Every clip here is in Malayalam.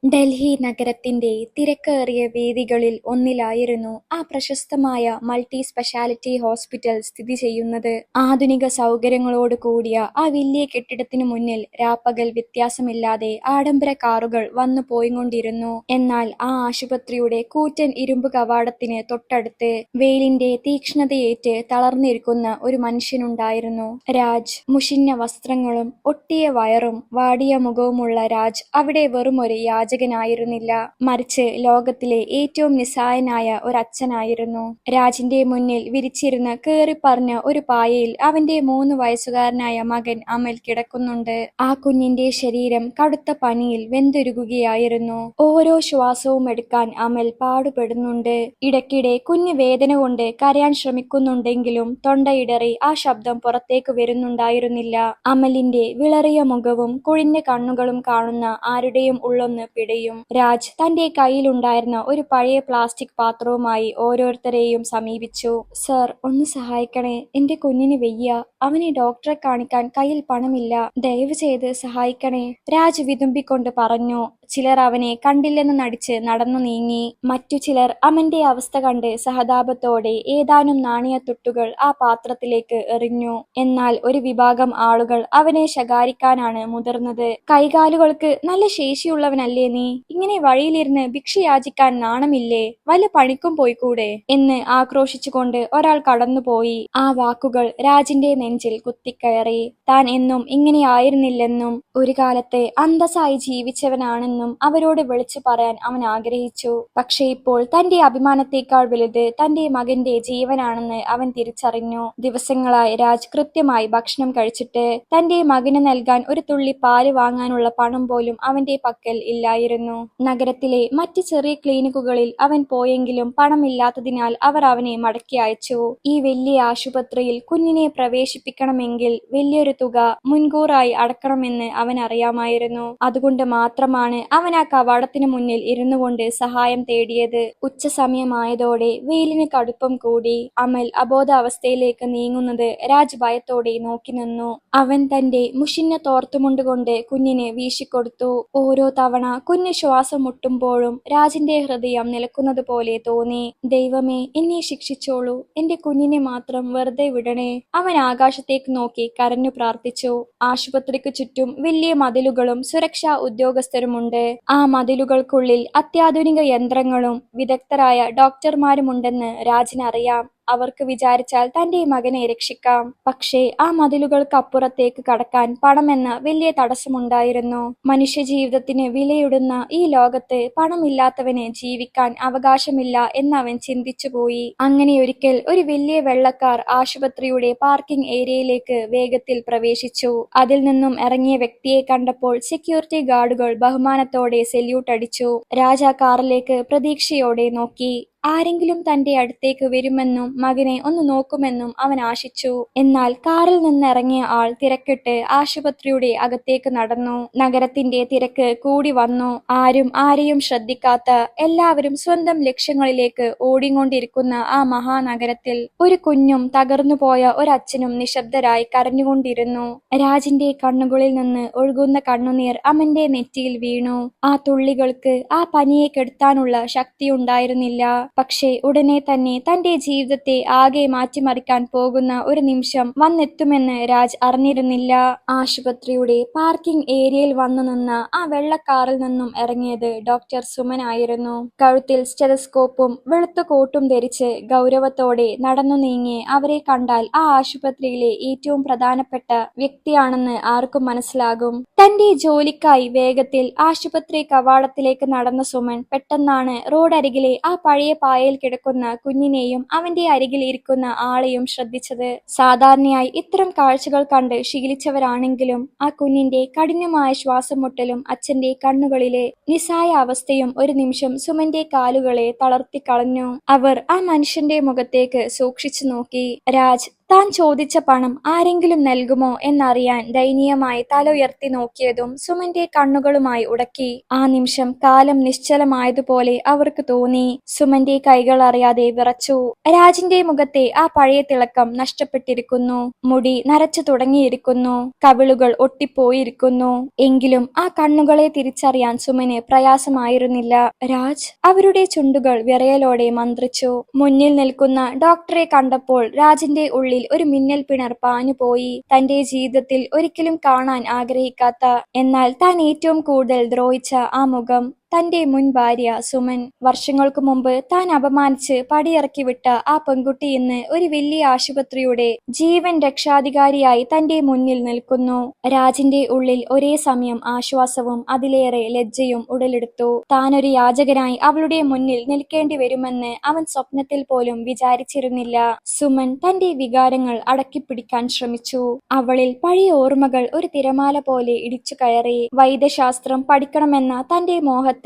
ഡൽഹി നഗരത്തിന്റെ തിരക്കേറിയ വേദികളിൽ ഒന്നിലായിരുന്നു ആ പ്രശസ്തമായ മൾട്ടി സ്പെഷ്യാലിറ്റി ഹോസ്പിറ്റൽ സ്ഥിതി ചെയ്യുന്നത്. ആധുനിക സൗകര്യങ്ങളോട് കൂടിയ ആ വലിയ കെട്ടിടത്തിനു മുന്നിൽ രാപ്പകൽ വ്യത്യാസമില്ലാതെ ആഡംബര കാറുകൾ വന്നു പോയിക്കൊണ്ടിരുന്നു. എന്നാൽ ആ ആശുപത്രിയുടെ കൂറ്റൻ ഇരുമ്പ് കവാടത്തിന് തൊട്ടടുത്ത് വെയിലിന്റെ തീക്ഷ്ണതയേറ്റ് തളർന്നിരിക്കുന്ന ഒരു മനുഷ്യനുണ്ടായിരുന്നു. രാജ്. മുഷിഞ്ഞ വസ്ത്രങ്ങളും ഒട്ടിയ വയറും വാടിയ മുഖവുമുള്ള രാജ് അവിടെ വെറുമൊരു യാചകനായിരുന്നില്ല, മറിച്ച് ലോകത്തിലെ ഏറ്റവും നിസ്സഹായനായ ഒരച്ഛനായിരുന്നു. രാജിന്റെ മുന്നിൽ വിരിച്ചിരുന്ന കേറിപ്പറഞ്ഞ ഒരു പായയിൽ അവന്റെ 3 വയസ്സുകാരനായ മകൻ അമൽ കിടക്കുന്നുണ്ട്. ആ കുഞ്ഞിന്റെ ശരീരം കടുത്ത പനിയിൽ വെന്തുരുകുകയായിരുന്നു. ഓരോ ശ്വാസവും എടുക്കാൻ അമൽ പാടുപെടുന്നുണ്ട്. ഇടയ്ക്കിടെ കുഞ്ഞ് വേദന കൊണ്ട് കരയാൻ ശ്രമിക്കുന്നുണ്ടെങ്കിലും തൊണ്ടയിടറി ആ ശബ്ദം പുറത്തേക്ക് വരുന്നുണ്ടായിരുന്നില്ല. അമലിന്റെ വിളറിയ മുഖവും കുഴിഞ്ഞ കണ്ണുകളും കാണുന്ന ആരുടെയും ഉള്ളൊന്ന് പിടയും. രാജ് തന്റെ കയ്യിലുണ്ടായിരുന്ന ഒരു പഴയ പ്ലാസ്റ്റിക് പാത്രവുമായി ഓരോരുത്തരെയും സമീപിച്ചു. "സർ, ഒന്ന് സഹായിക്കണേ, എന്റെ കുഞ്ഞിന് വയ്യ. അവനെ ഡോക്ടറെ കാണിക്കാൻ കയ്യിൽ പണമില്ല. ദയവ് ചെയ്ത് സഹായിക്കണേ," രാജ് വിതുമ്പിക്കൊണ്ട് പറഞ്ഞു. ചിലർ അവനെ കണ്ടില്ലെന്ന് നടിച്ച് നടന്നു നീങ്ങി. മറ്റു ചിലർ അമന്റെ അവസ്ഥ കണ്ട് സഹതാപത്തോടെ ഏതാനും നാണയത്തുട്ടുകൾ ആ പാത്രത്തിലേക്ക് എറിഞ്ഞു. എന്നാൽ ഒരു വിഭാഗം ആളുകൾ അവനെ ശകാരിക്കാനാണ് മുതിർന്നത്. "കൈകാലുകൾക്ക് നല്ല ശേഷിയുള്ളവനല്ലേ നീ? ഇങ്ങനെ വഴിയിലിരുന്ന് ഭിക്ഷ യാചിക്കാൻ നാണമില്ലേ? വല്ല പണിക്കും പോയിക്കൂടെ?" എന്ന് ആക്രോശിച്ചുകൊണ്ട് ഒരാൾ കടന്നുപോയി. ആ വാക്കുകൾ രാജിന്റെ നെഞ്ചിൽ കുത്തിക്കയറി. താൻ എന്നും ഇങ്ങനെയായിരുന്നില്ലെന്നും ഒരു കാലത്ത് അന്തസ്സായി ജീവിച്ചവനാണെന്നും അവരോട് വിളിച്ചു പറയാൻ അവൻ ആഗ്രഹിച്ചു. പക്ഷെ ഇപ്പോൾ തന്റെ അഭിമാനത്തേക്കാൾ വലുത് തന്റെ മകന്റെ ജീവനാണെന്ന് അവൻ തിരിച്ചറിഞ്ഞു. ദിവസങ്ങളായി രാജ് കൃത്യമായി ഭക്ഷണം കഴിച്ചിട്ട് തന്റെ മകന് നൽകാൻ ഒരു തുള്ളി പാല് വാങ്ങാനുള്ള പണം പോലും അവന്റെ പക്കൽ ഇല്ലായിരുന്നു. നഗരത്തിലെ മറ്റ് ചെറിയ ക്ലിനിക്കുകളിൽ അവൻ പോയെങ്കിലും പണമില്ലാത്തതിനാൽ അവർ അവനെ മടക്കി അയച്ചു. ഈ വലിയ ആശുപത്രിയിൽ കുഞ്ഞിനെ പ്രവേശിപ്പിക്കണമെങ്കിൽ വലിയൊരു തുക മുൻകൂറായി അടക്കണമെന്ന് അവൻ അറിയാമായിരുന്നു. അതുകൊണ്ട് മാത്രമാണ് അവൻ ആ കവാടത്തിന് മുന്നിൽ ഇരുന്നുകൊണ്ട് സഹായം തേടിയത്. ഉച്ച സമയമായതോടെ വെയിലിന് കടുപ്പം കൂടി. അമൽ അബോധാവസ്ഥയിലേക്ക് നീങ്ങുന്നത് രാജ് ഭയത്തോടെ നോക്കി നിന്നു. അവൻ തന്റെ മുഷിഞ്ഞ തോർത്തുമുണ്ടുകൊണ്ട് കുഞ്ഞിന് വീശിക്കൊടുത്തു. ഓരോ തവണ കുഞ്ഞ് ശ്വാസം മുട്ടുമ്പോഴും രാജിന്റെ ഹൃദയം നിലക്കുന്നത് പോലെ തോന്നി. "ദൈവമേ, എന്നെ ശിക്ഷിച്ചോളൂ, എന്റെ കുഞ്ഞിനെ മാത്രം വെറുതെ വിടണേ," അവൻ ആകാശത്തേക്ക് നോക്കി കരഞ്ഞു പ്രാർത്ഥിച്ചു. ആശുപത്രിക്ക് ചുറ്റും വലിയ മതിലുകളും സുരക്ഷാ ഉദ്യോഗസ്ഥരുമുണ്ട്. ആ മതിലുകൾക്കുള്ളിൽ അത്യാധുനിക യന്ത്രങ്ങളും വിദഗ്ധരായ ഡോക്ടർമാരുമുണ്ടെന്ന് രാജിനറിയാം. അവർക്ക് വിചാരിച്ചാൽ തന്റെ മകനെ രക്ഷിക്കാം. പക്ഷേ ആ മതിലുകൾക്കപ്പുറത്തേക്ക് കടക്കാൻ പണമെന്ന വലിയ തടസ്സമുണ്ടായിരുന്നു. മനുഷ്യജീവിതത്തിന് വിലയിടുന്ന ഈ ലോകത്ത് പണമില്ലാത്തവന് ജീവിക്കാൻ അവകാശമില്ല എന്നവൻ ചിന്തിച്ചുപോയി. അങ്ങനെയൊരിക്കൽ ഒരു വലിയ വെള്ളക്കാർ ആശുപത്രിയുടെ പാർക്കിംഗ് ഏരിയയിലേക്ക് വേഗത്തിൽ പ്രവേശിച്ചു. അതിൽ നിന്നും ഇറങ്ങിയ വ്യക്തിയെ കണ്ടപ്പോൾ സെക്യൂരിറ്റി ഗാർഡുകൾ ബഹുമാനത്തോടെ സെല്യൂട്ട് അടിച്ചു. രാജ കാറിലേക്ക് പ്രതീക്ഷയോടെ നോക്കി. ആരെങ്കിലും തന്റെ അടുത്തേക്ക് വരുമെന്നും മകനെ ഒന്ന് നോക്കുമെന്നും അവൻ ആശിച്ചു. എന്നാൽ കാറിൽ നിന്നിറങ്ങിയ ആൾ തിരക്കിട്ട് ആശുപത്രിയുടെ അകത്തേക്ക് നടന്നു. നഗരത്തിന്റെ തിരക്ക് കൂടി വന്നു. ആരും ആരെയും ശ്രദ്ധിക്കാത്ത, എല്ലാവരും സ്വന്തം ലക്ഷ്യങ്ങളിലേക്ക് ഓടിക്കൊണ്ടിരിക്കുന്ന ആ മഹാനഗരത്തിൽ ഒരു കുഞ്ഞും തകർന്നുപോയ ഒരച്ഛനും നിശബ്ദരായി കരഞ്ഞുകൊണ്ടിരുന്നു. രാജിന്റെ കണ്ണുകളിൽ നിന്ന് ഒഴുകുന്ന കണ്ണുനീർ അമന്റെ നെറ്റിയിൽ വീണു. ആ തുള്ളികൾക്ക് ആ പനിയെ കെടുത്താനുള്ള ശക്തിയുണ്ടായിരുന്നില്ല. പക്ഷേ ഉടനെ തന്നെ തന്റെ ജീവിതത്തെ ആകെ മാറ്റിമറിക്കാൻ പോകുന്ന ഒരു നിമിഷം വന്നെത്തുമെന്ന് രാജ് അറിഞ്ഞിരുന്നില്ല. ആശുപത്രിയുടെ പാർക്കിംഗ് ഏരിയയിൽ വന്നു നിന്ന ആ വെള്ളക്കാറിൽ നിന്നും ഇറങ്ങിയത് ഡോക്ടർ സുമൻ ആയിരുന്നു. കഴുത്തിൽ സ്റ്റെതസ്കോപ്പും വെളുത്ത കോട്ടും ധരിച്ച് ഗൗരവത്തോടെ നടന്നു നീങ്ങി അവരെ കണ്ടാൽ ആ ആശുപത്രിയിലെ ഏറ്റവും പ്രധാനപ്പെട്ട വ്യക്തിയാണെന്ന് ആർക്കും മനസ്സിലാകും. തന്റെ ജോലിക്കായി വേഗത്തിൽ ആശുപത്രി കവാടത്തിലേക്ക് നടന്ന സുമൻ പെട്ടെന്നാണ് റോഡരികിലെ ആ പഴയ പായയിൽ കിടക്കുന്ന കുഞ്ഞിനെയും അവന്റെ അരികിൽ ഇരിക്കുന്ന ആളെയും ശ്രദ്ധിച്ചത്. സാധാരണയായി ഇത്തരം കാഴ്ചകൾ കണ്ട് ശീലിച്ചവരാണെങ്കിലും ആ കുഞ്ഞിന്റെ കഠിനമായ ശ്വാസം മുട്ടലും അച്ഛന്റെ കണ്ണുകളിലെ നിസ്സായ അവസ്ഥയും ഒരു നിമിഷം സുമന്റെ കാലുകളെ തളർത്തിക്കളഞ്ഞു. അവർ ആ മനുഷ്യന്റെ മുഖത്തേക്ക് സൂക്ഷിച്ചു നോക്കി. രാജ് താൻ ചോദിച്ച പണം ആരെങ്കിലും നൽകുമോ എന്നറിയാൻ ദയനീയമായി തല ഉയർത്തി നോക്കിയതും സുമന്റെ കണ്ണുകളുമായി ഉടക്കി. ആ നിമിഷം കാലം നിശ്ചലമായതുപോലെ അവർക്ക് തോന്നി. സുമന്റെ കൈകൾ അറിയാതെ വിറച്ചു. രാജിന്റെ മുഖത്തെ ആ പഴയ തിളക്കം നഷ്ടപ്പെട്ടിരിക്കുന്നു. മുടി നരച്ചു തുടങ്ങിയിരിക്കുന്നു. കവിളുകൾ ഒട്ടിപ്പോയിരിക്കുന്നു. എങ്കിലും ആ കണ്ണുകളെ തിരിച്ചറിയാൻ സുമന് പ്രയാസമായിരുന്നില്ല. രാജ്. അവരുടെ ചുണ്ടുകൾ വിറയലോടെ മന്ത്രിച്ചു. മുന്നിൽ നിൽക്കുന്ന ഡോക്ടറെ കണ്ടപ്പോൾ രാജിന്റെ ഉള്ളിൽ ഒരു മിന്നൽ പിണർ പാഞ്ഞുപോയി. തന്റെ ജീവിതത്തിൽ ഒരിക്കലും കാണാൻ ആഗ്രഹിക്കാത്ത, എന്നാൽ താൻ ഏറ്റവും കൂടുതൽ ദ്രോഹിച്ച ആ മുഖം. തന്റെ മുൻ ഭാര്യ സുമൻ. വർഷങ്ങൾക്കു മുമ്പ് താൻ അപമാനിച്ച് പടിയിറക്കി വിട്ട ആ പെൺകുട്ടി ഇന്ന് ഒരു വലിയ ആശുപത്രിയുടെ ജീവൻ രക്ഷാധികാരിയായി തന്റെ മുന്നിൽ നിൽക്കുന്നു. രാജിന്റെ ഉള്ളിൽ ഒരേ സമയം ആശ്വാസവും അതിലേറെ ലജ്ജയും ഉടലെടുത്തു. താനൊരു യാചകനായി അവളുടെ മുന്നിൽ നിൽക്കേണ്ടി വരുമെന്ന് അവൻ സ്വപ്നത്തിൽ പോലും വിചാരിച്ചിരുന്നില്ല. സുമൻ തന്റെ വികാരങ്ങൾ അടക്കിപ്പിടിക്കാൻ ശ്രമിച്ചു. അവളിൽ പഴയ ഓർമ്മകൾ ഒരു തിരമാല പോലെ ഇടിച്ചു കയറി. വൈദ്യശാസ്ത്രം പഠിക്കണമെന്ന തന്റെ മോഹത്തെ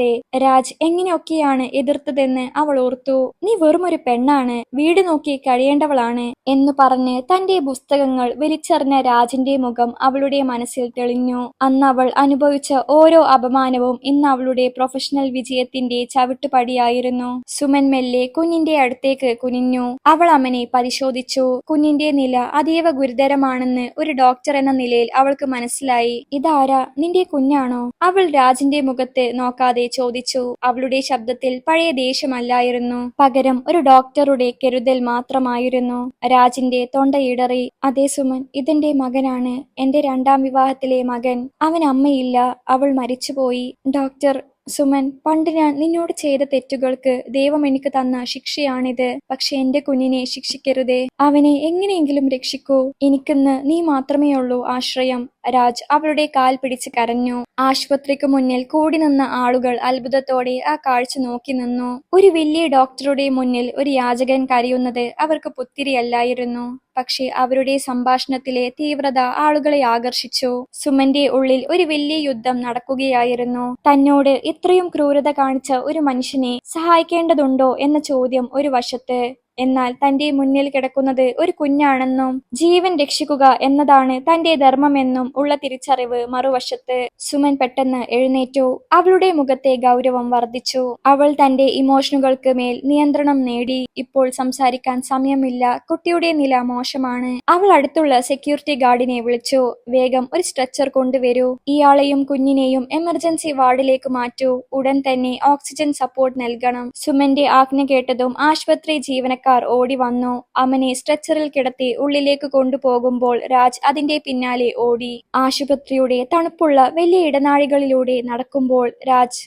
രാജ് എങ്ങനെയൊക്കെയാണ് എതിർത്തതെന്ന് അവൾ ഓർത്തു. നീ വെറുമൊരു പെണ്ണാണ്, വീട് നോക്കി കഴിയേണ്ടവളാണ് എന്നു പറഞ്ഞ് തന്റെ പുസ്തകങ്ങൾ വലിച്ചെറിഞ്ഞ രാജിന്റെ മുഖം അവളുടെ മനസ്സിൽ തെളിഞ്ഞു. അന്ന് അവൾ അനുഭവിച്ച ഓരോ അപമാനവും ഇന്ന് അവളുടെ പ്രൊഫഷണൽ വിജയത്തിന്റെ ചവിട്ടുപടിയായിരുന്നു. സുമൻ മെല്ലെ കുഞ്ഞിന്റെ അടുത്തേക്ക് കുനിഞ്ഞു. അവൾ അവനെ പരിശോധിച്ചു. കുഞ്ഞിന്റെ നില അതീവ ഗുരുതരമാണെന്ന് ഒരു ഡോക്ടർ എന്ന നിലയിൽ അവൾക്ക് മനസ്സിലായി. ഇതാരാ, നിന്റെ കുഞ്ഞാണോ? അവൾ രാജിന്റെ മുഖത്ത് നോക്കാതെ ചോദിച്ചു. അവളുടെ ശബ്ദത്തിൽ പഴയ ദേഷ്യമല്ലായിരുന്നു, പകരം ഒരു ഡോക്ടറുടെ കരുതൽ മാത്രമായിരുന്നു. രാജിന്റെ തൊണ്ടയിടറി. അതെ സുമൻ, ഇതെന്റെ മകനാണ്, എന്റെ രണ്ടാം വിവാഹത്തിലെ മകൻ. അവന് അമ്മയില്ല, അവൾ മരിച്ചുപോയി. ഡോക്ടർ. സുമൻ, പണ്ട് ഞാൻ നിന്നോട് ചെയ്ത തെറ്റുകൾക്ക് ദൈവം എനിക്ക് തന്ന ശിക്ഷയാണിത്. പക്ഷെ എന്റെ കുഞ്ഞിനെ ശിക്ഷിക്കരുതേ. അവനെ എങ്ങനെയെങ്കിലും രക്ഷിക്കൂ. എനിക്കിന്ന് നീ മാത്രമേ ഉള്ളൂ ആശ്രയം. രാജ് അവളുടെ കാൽ പിടിച്ച് കരഞ്ഞു. ആശുപത്രിക്ക് മുന്നിൽ കൂടി നിന്ന ആളുകൾ അത്ഭുതത്തോടെ ആ കാഴ്ച നോക്കി നിന്നു. ഒരു വലിയ ഡോക്ടറുടെ മുന്നിൽ ഒരു യാചകൻ കരയുന്നത് അവർക്ക് പുത്തിരിയല്ലായിരുന്നു. പക്ഷെ അവരുടെ സംഭാഷണത്തിലെ തീവ്രത ആളുകളെ ആകർഷിച്ചു. സുമന്റെ ഉള്ളിൽ ഒരു വലിയ യുദ്ധം നടക്കുകയായിരുന്നു. തന്നോട് ഇത്രയും ക്രൂരത കാണിച്ച ഒരു മനുഷ്യനെ സഹായിക്കേണ്ടതുണ്ടോ എന്ന ചോദ്യം ഒരു വശത്ത്, എന്നാൽ തന്റെ മുന്നിൽ കിടക്കുന്നത് ഒരു കുഞ്ഞാണെന്നും ജീവൻ രക്ഷിക്കുക എന്നതാണ് തന്റെ ധർമ്മമെന്നും ഉള്ള തിരിച്ചറിവ് മറുവശത്ത്. സുമൻ പെട്ടെന്ന് എഴുന്നേറ്റു. അവളുടെ മുഖത്തെ ഗൗരവം വർദ്ധിച്ചു. അവൾ തന്റെ ഇമോഷനുകൾക്ക് മേൽ നിയന്ത്രണം നേടി. ഇപ്പോൾ സംസാരിക്കാൻ സമയമില്ല, കുട്ടിയുടെ നില മോശമാണ്. അവൾ അടുത്തുള്ള സെക്യൂരിറ്റി ഗാർഡിനെ വിളിച്ചു. വേഗം ഒരു സ്ട്രെച്ചർ കൊണ്ടുവരൂ. ഇയാളെയും കുഞ്ഞിനെയും എമർജൻസി വാർഡിലേക്ക് മാറ്റൂ. ഉടൻ തന്നെ ഓക്സിജൻ സപ്പോർട്ട് നൽകണം. സുമന്റെ ആജ്ഞ കേട്ടതും ആശുപത്രി ജീവനക്കാർ ഓടി വന്നു. അവനെ സ്ട്രെച്ചറിൽ കിടത്തി ഉള്ളിലേക്ക് കൊണ്ടുപോകുമ്പോൾ രാജ് അതിന്റെ പിന്നാലെ ഓടി. ആശുപത്രിയുടെ തണുപ്പുള്ള വലിയ ഇടനാഴികളിലൂടെ നടക്കുമ്പോൾ രാജ്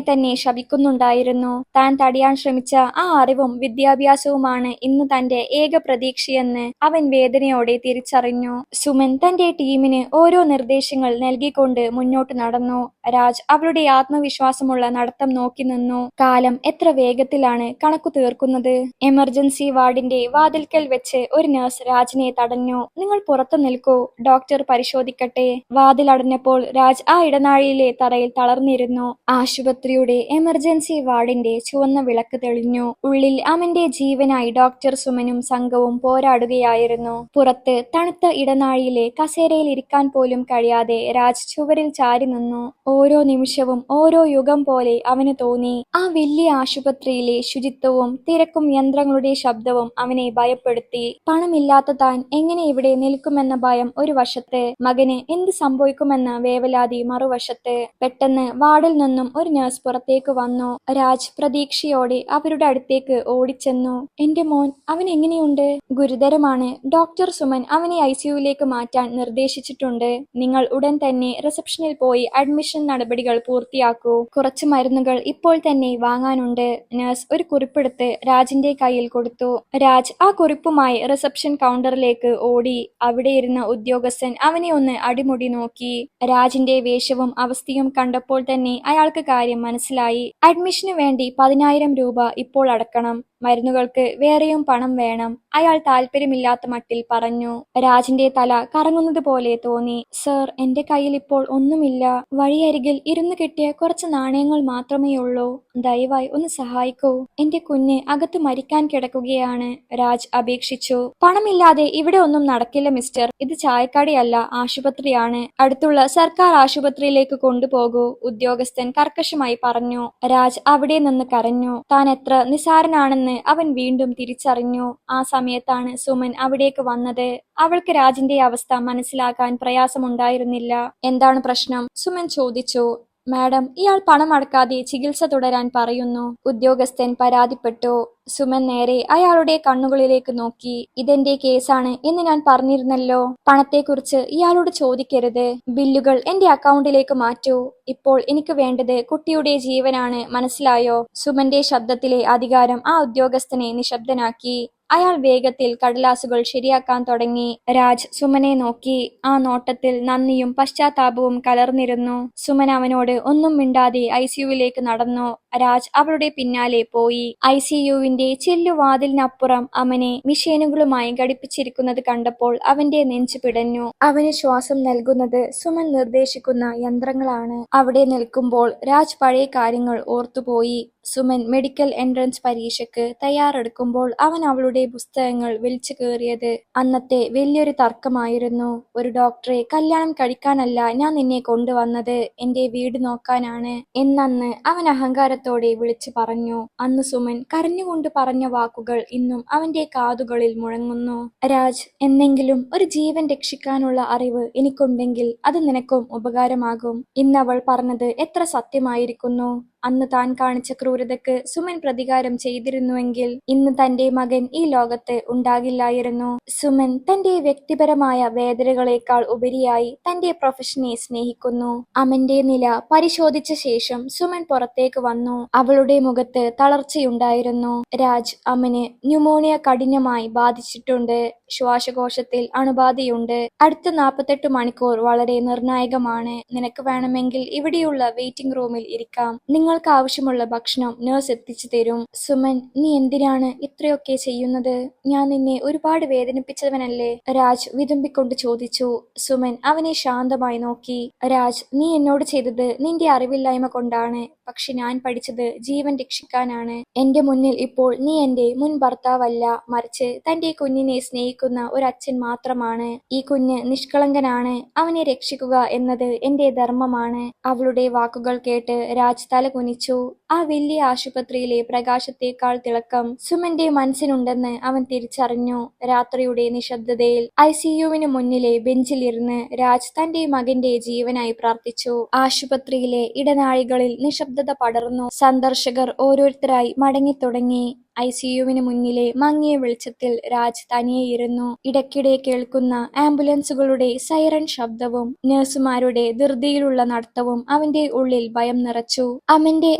തന്നെ ശപിക്കുന്നുണ്ടായിരുന്നു. താൻ തടയാൻ ശ്രമിച്ച ആ അറിവും വിദ്യാഭ്യാസവുമാണ് ഇന്ന് തന്റെ ഏക പ്രതീക്ഷയെന്ന് അവൻ വേദനയോടെ തിരിച്ചറിഞ്ഞു. സുമൻ തന്റെ ടീമിന് ഓരോ നിർദ്ദേശങ്ങൾ നൽകിക്കൊണ്ട് മുന്നോട്ട് നടന്നു. രാജ് അവളുടെ ആത്മവിശ്വാസമുള്ള നടത്തം നോക്കി നിന്നു. കാലം എത്ര വേഗത്തിലാണ് കണക്കു തീർക്കുന്നത്. എമർജൻസി വാർഡിന്റെ വാതിൽക്കൽ വെച്ച് ഒരു നഴ്സ് രാജിനെ തടഞ്ഞു. നിങ്ങൾ പുറത്തു നിൽക്കൂ, ഡോക്ടർ പരിശോധിക്കട്ടെ. വാതിലടഞ്ഞപ്പോൾ രാജ് ആ ഇടനാഴിയിലെ തറയിൽ തളർന്നിരുന്നു. ആശുപത്രിയുടെ എമർജൻസി വാർഡിന്റെ ചുവന്ന വിളക്ക് തെളിഞ്ഞു. ഉള്ളിൽ അവന്റെ ജീവനായി ഡോക്ടർ സുമനും സംഘവും പോരാടുകയായിരുന്നു. പുറത്ത് തണുത്ത ഇടനാഴിയിലെ കസേരയിൽ ഇരിക്കാൻ പോലും കഴിയാതെ രാജ് ചുവരിൽ ചാരി നിന്നു. ഓരോ നിമിഷവും ഓരോ യുഗം പോലെ അവന് തോന്നി. ആ വലിയ ആശുപത്രിയിലെ ശുചിത്വവും തിരക്കും യന്ത്രങ്ങളുടെ ശബ്ദവും അവനെ ഭയപ്പെടുത്തി. പണമില്ലാത്ത താൻ എങ്ങനെ ഇവിടെ നിൽക്കുമെന്ന ഭയം ഒരു വശത്ത്, മകന് എന്ത് സംഭവിക്കുമെന്ന വേവലാതി മറുവശത്ത്. പെട്ടെന്ന് വാർഡിൽ നിന്നും ഒരു നഴ്സ് പുറത്തേക്ക് വന്നു. രാജ് പ്രതീക്ഷയോടെ അവരുടെ അടുത്തേക്ക് ഓടിച്ചെന്നു. എന്റെ മോൻ, അവൻ എങ്ങനെയുണ്ട്? ഗുരുതരമാണ് ഡോക്ടർ. സുമൻ അവനെ ഐസിയുവിലേക്ക് മാറ്റാൻ നിർദ്ദേശിച്ചിട്ടുണ്ട്. നിങ്ങൾ ഉടൻ തന്നെ റിസപ്ഷനിൽ പോയി അഡ്മിഷൻ നടപടികൾ പൂർത്തിയാക്കൂ. കുറച്ച് മരുന്നുകൾ ഇപ്പോൾ തന്നെ വാങ്ങാനുണ്ട്. നഴ്സ് ഒരു കുറിപ്പെടുത്ത് രാജിന്റെ കയ്യിൽ കൊടുത്തു. രാജ് ആ കുറിപ്പുമായി റിസപ്ഷൻ കൗണ്ടറിലേക്ക് ഓടി. അവിടെ ഇരുന്ന ഉദ്യോഗസ്ഥൻ അവനെ ഒന്ന് അടിമുടി നോക്കി. രാജിന്റെ വേഷവും അവസ്ഥയും കണ്ടപ്പോൾ തന്നെ അയാൾക്ക് കാര്യം മനസ്സിലായി. അഡ്മിഷനു വേണ്ടി 10,000 രൂപ ഇപ്പോൾ അടക്കണം. മരുന്നുകൾക്ക് വേറെയും പണം വേണം. അയാൾ താല്പര്യമില്ലാത്ത മട്ടിൽ പറഞ്ഞു. രാജിന്റെ തല കറങ്ങുന്നത് പോലെ തോന്നി. സർ, എന്റെ കയ്യിൽ ഇപ്പോൾ ഒന്നുമില്ല. വഴിയരികിൽ ഇരുന്ന് കിട്ടിയ കുറച്ച് നാണയങ്ങൾ മാത്രമേയുള്ളൂ. ദയവായി ഒന്ന് സഹായിക്കൂ. എന്റെ കുഞ്ഞ് അകത്ത് മരിക്കാൻ കിടക്കുകയാണ്. രാജ് അപേക്ഷിച്ചു. പണമില്ലാതെ ഇവിടെ ഒന്നും നടക്കില്ല മിസ്റ്റർ. ഇത് ചായക്കടയല്ല, ആശുപത്രിയാണ്. അടുത്തുള്ള സർക്കാർ ആശുപത്രിയിലേക്ക് കൊണ്ടുപോകൂ, ഉദ്യോഗസ്ഥൻ കർക്കശമായി പറഞ്ഞു. രാജ് അവിടെ നിന്ന് കരഞ്ഞു. താൻ എത്ര നിസ്സാരനാണെന്ന് അവൻ വീണ്ടും തിരിച്ചറിഞ്ഞു. ആ സമയത്താണ് സുമൻ അവിടേക്ക് വന്നത്. അവൾക്ക് രാജിന്റെ അവസ്ഥ മനസ്സിലാക്കാൻ പ്രയാസമുണ്ടായിരുന്നില്ല. എന്താണ് പ്രശ്നം? സുമൻ ചോദിച്ചു. മാഡം, ഇയാൾ പണം അടക്കാതെ ചികിത്സ തുടരാൻ പറയുന്നു, ഉദ്യോഗസ്ഥൻ പരാതിപ്പെട്ടു. സുമൻ നേരെ അയാളുടെ കണ്ണുകളിലേക്ക് നോക്കി. ഇതെന്റെ കേസാണ് എന്ന് ഞാൻ പറഞ്ഞിരുന്നല്ലോ. പണത്തെക്കുറിച്ച് ഇയാളോട് ചോദിക്കരുത്. ബില്ലുകൾ എന്റെ അക്കൗണ്ടിലേക്ക് മാറ്റൂ. ഇപ്പോൾ എനിക്ക് വേണ്ടത് കുട്ടിയുടെ ജീവനാണ്, മനസ്സിലായോ? സുമന്റെ ശബ്ദത്തിലെ അധികാരം ആ ഉദ്യോഗസ്ഥനെ നിശബ്ദനാക്കി. അയാൾ വേഗത്തിൽ കടലാസുകൾ ശരിയാക്കാൻ തുടങ്ങി. രാജ് സുമനെ നോക്കി. ആ നോട്ടത്തിൽ നന്ദിയും പശ്ചാത്താപവും കലർന്നിരുന്നു. സുമൻ അവനോട് ഒന്നും മിണ്ടാതെ ഐസിയുവിലേക്ക് നടന്നു. രാജ് അവളുടെ പിന്നാലെ പോയി. ഐസിയുവിന്റെ ചില്ലുവാതിലിനപ്പുറം അവനെ മിഷീനുകളുമായി ഘടിപ്പിച്ചിരിക്കുന്നത് കണ്ടപ്പോൾ അവന്റെ നെഞ്ചു പിടഞ്ഞു. അവന് ശ്വാസം നൽകുന്നത് സുമൻ നിർദ്ദേശിക്കുന്ന യന്ത്രങ്ങളാണ്. അവിടെ നിൽക്കുമ്പോൾ രാജ് പഴയ കാര്യങ്ങൾ ഓർത്തുപോയി. സുമൻ മെഡിക്കൽ എൻട്രൻസ് പരീക്ഷയ്ക്ക് തയ്യാറെടുക്കുമ്പോൾ അവൻ അവളുടെ പുസ്തകങ്ങൾ വലിച്ചു കീറിയത് അന്നത്തെ വലിയൊരു തർക്കമായിരുന്നു. ഒരു ഡോക്ടറെ കല്യാണം കഴിക്കാനല്ല ഞാൻ നിന്നെ കൊണ്ടുവന്നത്, എന്റെ വീട് നോക്കാനാണ് എന്നന്ന് അവൻ അഹങ്കാരത്തോടെ വിളിച്ചു പറഞ്ഞു. അന്ന് സുമൻ കരഞ്ഞുകൊണ്ട് പറഞ്ഞ വാക്കുകൾ ഇന്നും അവന്റെ കാതുകളിൽ മുഴങ്ങുന്നു. രാജ്, എന്നെങ്കിലും ഒരു ജീവൻ രക്ഷിക്കാനുള്ള അറിവ് എനിക്കുണ്ടെങ്കിൽ അത് നിനക്കും ഉപകാരമാകും. ഇന്നവൾ പറഞ്ഞത് എത്ര സത്യമായിരിക്കുന്നു. അന്ന് താൻ കാണിച്ച ക്രൂരതയ്ക്ക് സുമൻ പ്രതികാരം ചെയ്തിരുന്നുവെങ്കിൽ ഇന്ന് തന്റെ മകൻ ഈ ലോകത്ത് ഉണ്ടാകില്ലായിരുന്നു. സുമൻ തന്റെ വ്യക്തിപരമായ വേദനകളേക്കാൾ ഉപരിയായി തന്റെ പ്രൊഫഷനെ സ്നേഹിക്കുന്നു. അമന്റെ നില പരിശോധിച്ച ശേഷം സുമൻ പുറത്തേക്ക് വന്നു. അവളുടെ മുഖത്ത് തളർച്ചയുണ്ടായിരുന്നു. രാജ്, അമന് ന്യൂമോണിയ കഠിനമായി ബാധിച്ചിട്ടുണ്ട്. ശ്വാസകോശത്തിൽ അണുബാധയുണ്ട്. അടുത്ത 48 മണിക്കൂർ വളരെ നിർണായകമാണ്. നിനക്ക് വേണമെങ്കിൽ ഇവിടെയുള്ള വെയിറ്റിംഗ് റൂമിൽ ഇരിക്കാം. നിങ്ങൾക്ക് ആവശ്യമുള്ള ഭക്ഷണം നഴ്സ് എത്തിച്ചു തരും. സുമൻ, നീ എന്തിനാണ് ഇത്രയൊക്കെ ചെയ്യുന്നത്? ഞാൻ നിന്നെ ഒരുപാട് വേദനിപ്പിച്ചവനല്ലേ? രാജ് വിതുമ്പിക്കൊണ്ട് ചോദിച്ചു. സുമൻ അവനെ ശാന്തമായി നോക്കി. രാജ്, നീ എന്നോട് ചെയ്തത് നിന്റെ അറിവില്ലായ്മ കൊണ്ടാണ്. പക്ഷെ ഞാൻ പഠിച്ചത് ജീവൻ രക്ഷിക്കാനാണ്. എന്റെ മുന്നിൽ ഇപ്പോൾ നീ എന്റെ മുൻ ഭർത്താവല്ല, മറിച്ച് തന്റെ കുഞ്ഞിനെ സ്നേഹിക്കുന്ന ഒരു അച്ഛൻ മാത്രമാണ്. ഈ കുഞ്ഞ് നിഷ്കളങ്കനാണ്. അവനെ രക്ഷിക്കുക എന്നത് എന്റെ ധർമ്മമാണ്. അവളുടെ വാക്കുകൾ കേട്ട് രാജ് തല കുനിച്ചു. ആ വലിയ ആശുപത്രിയിലെ പ്രകാശത്തേക്കാൾ തിളക്കം സുമന്റെ മനസ്സിനുണ്ടെന്ന് അവൻ തിരിച്ചറിഞ്ഞു. രാത്രിയുടെ നിശബ്ദതയിൽ ഐസിയുവിന് മുന്നിലെ ബെഞ്ചിലിരുന്ന് രാജ് തന്റെ മകന്റെ ജീവനായി പ്രാർത്ഥിച്ചു. ആശുപത്രിയിലെ ഇടനാഴികളിൽ നിശബ്ദത പടർന്നു. സന്ദർശകർ ഓരോരുത്തരായി മടങ്ങിത്തുടങ്ങി. ഐസിയുവിന് മുന്നിലെ മങ്ങിയ വെളിച്ചത്തിൽ രാജ് തനിയെയിരുന്നു. ഇടയ്ക്കിടെ കേൾക്കുന്ന ആംബുലൻസുകളുടെ സൈറൻ ശബ്ദവും നഴ്സുമാരുടെ ധൃതിയിലുള്ള നടത്തവും അവന്റെ ഉള്ളിൽ ഭയം നിറച്ചു. അമന്റെ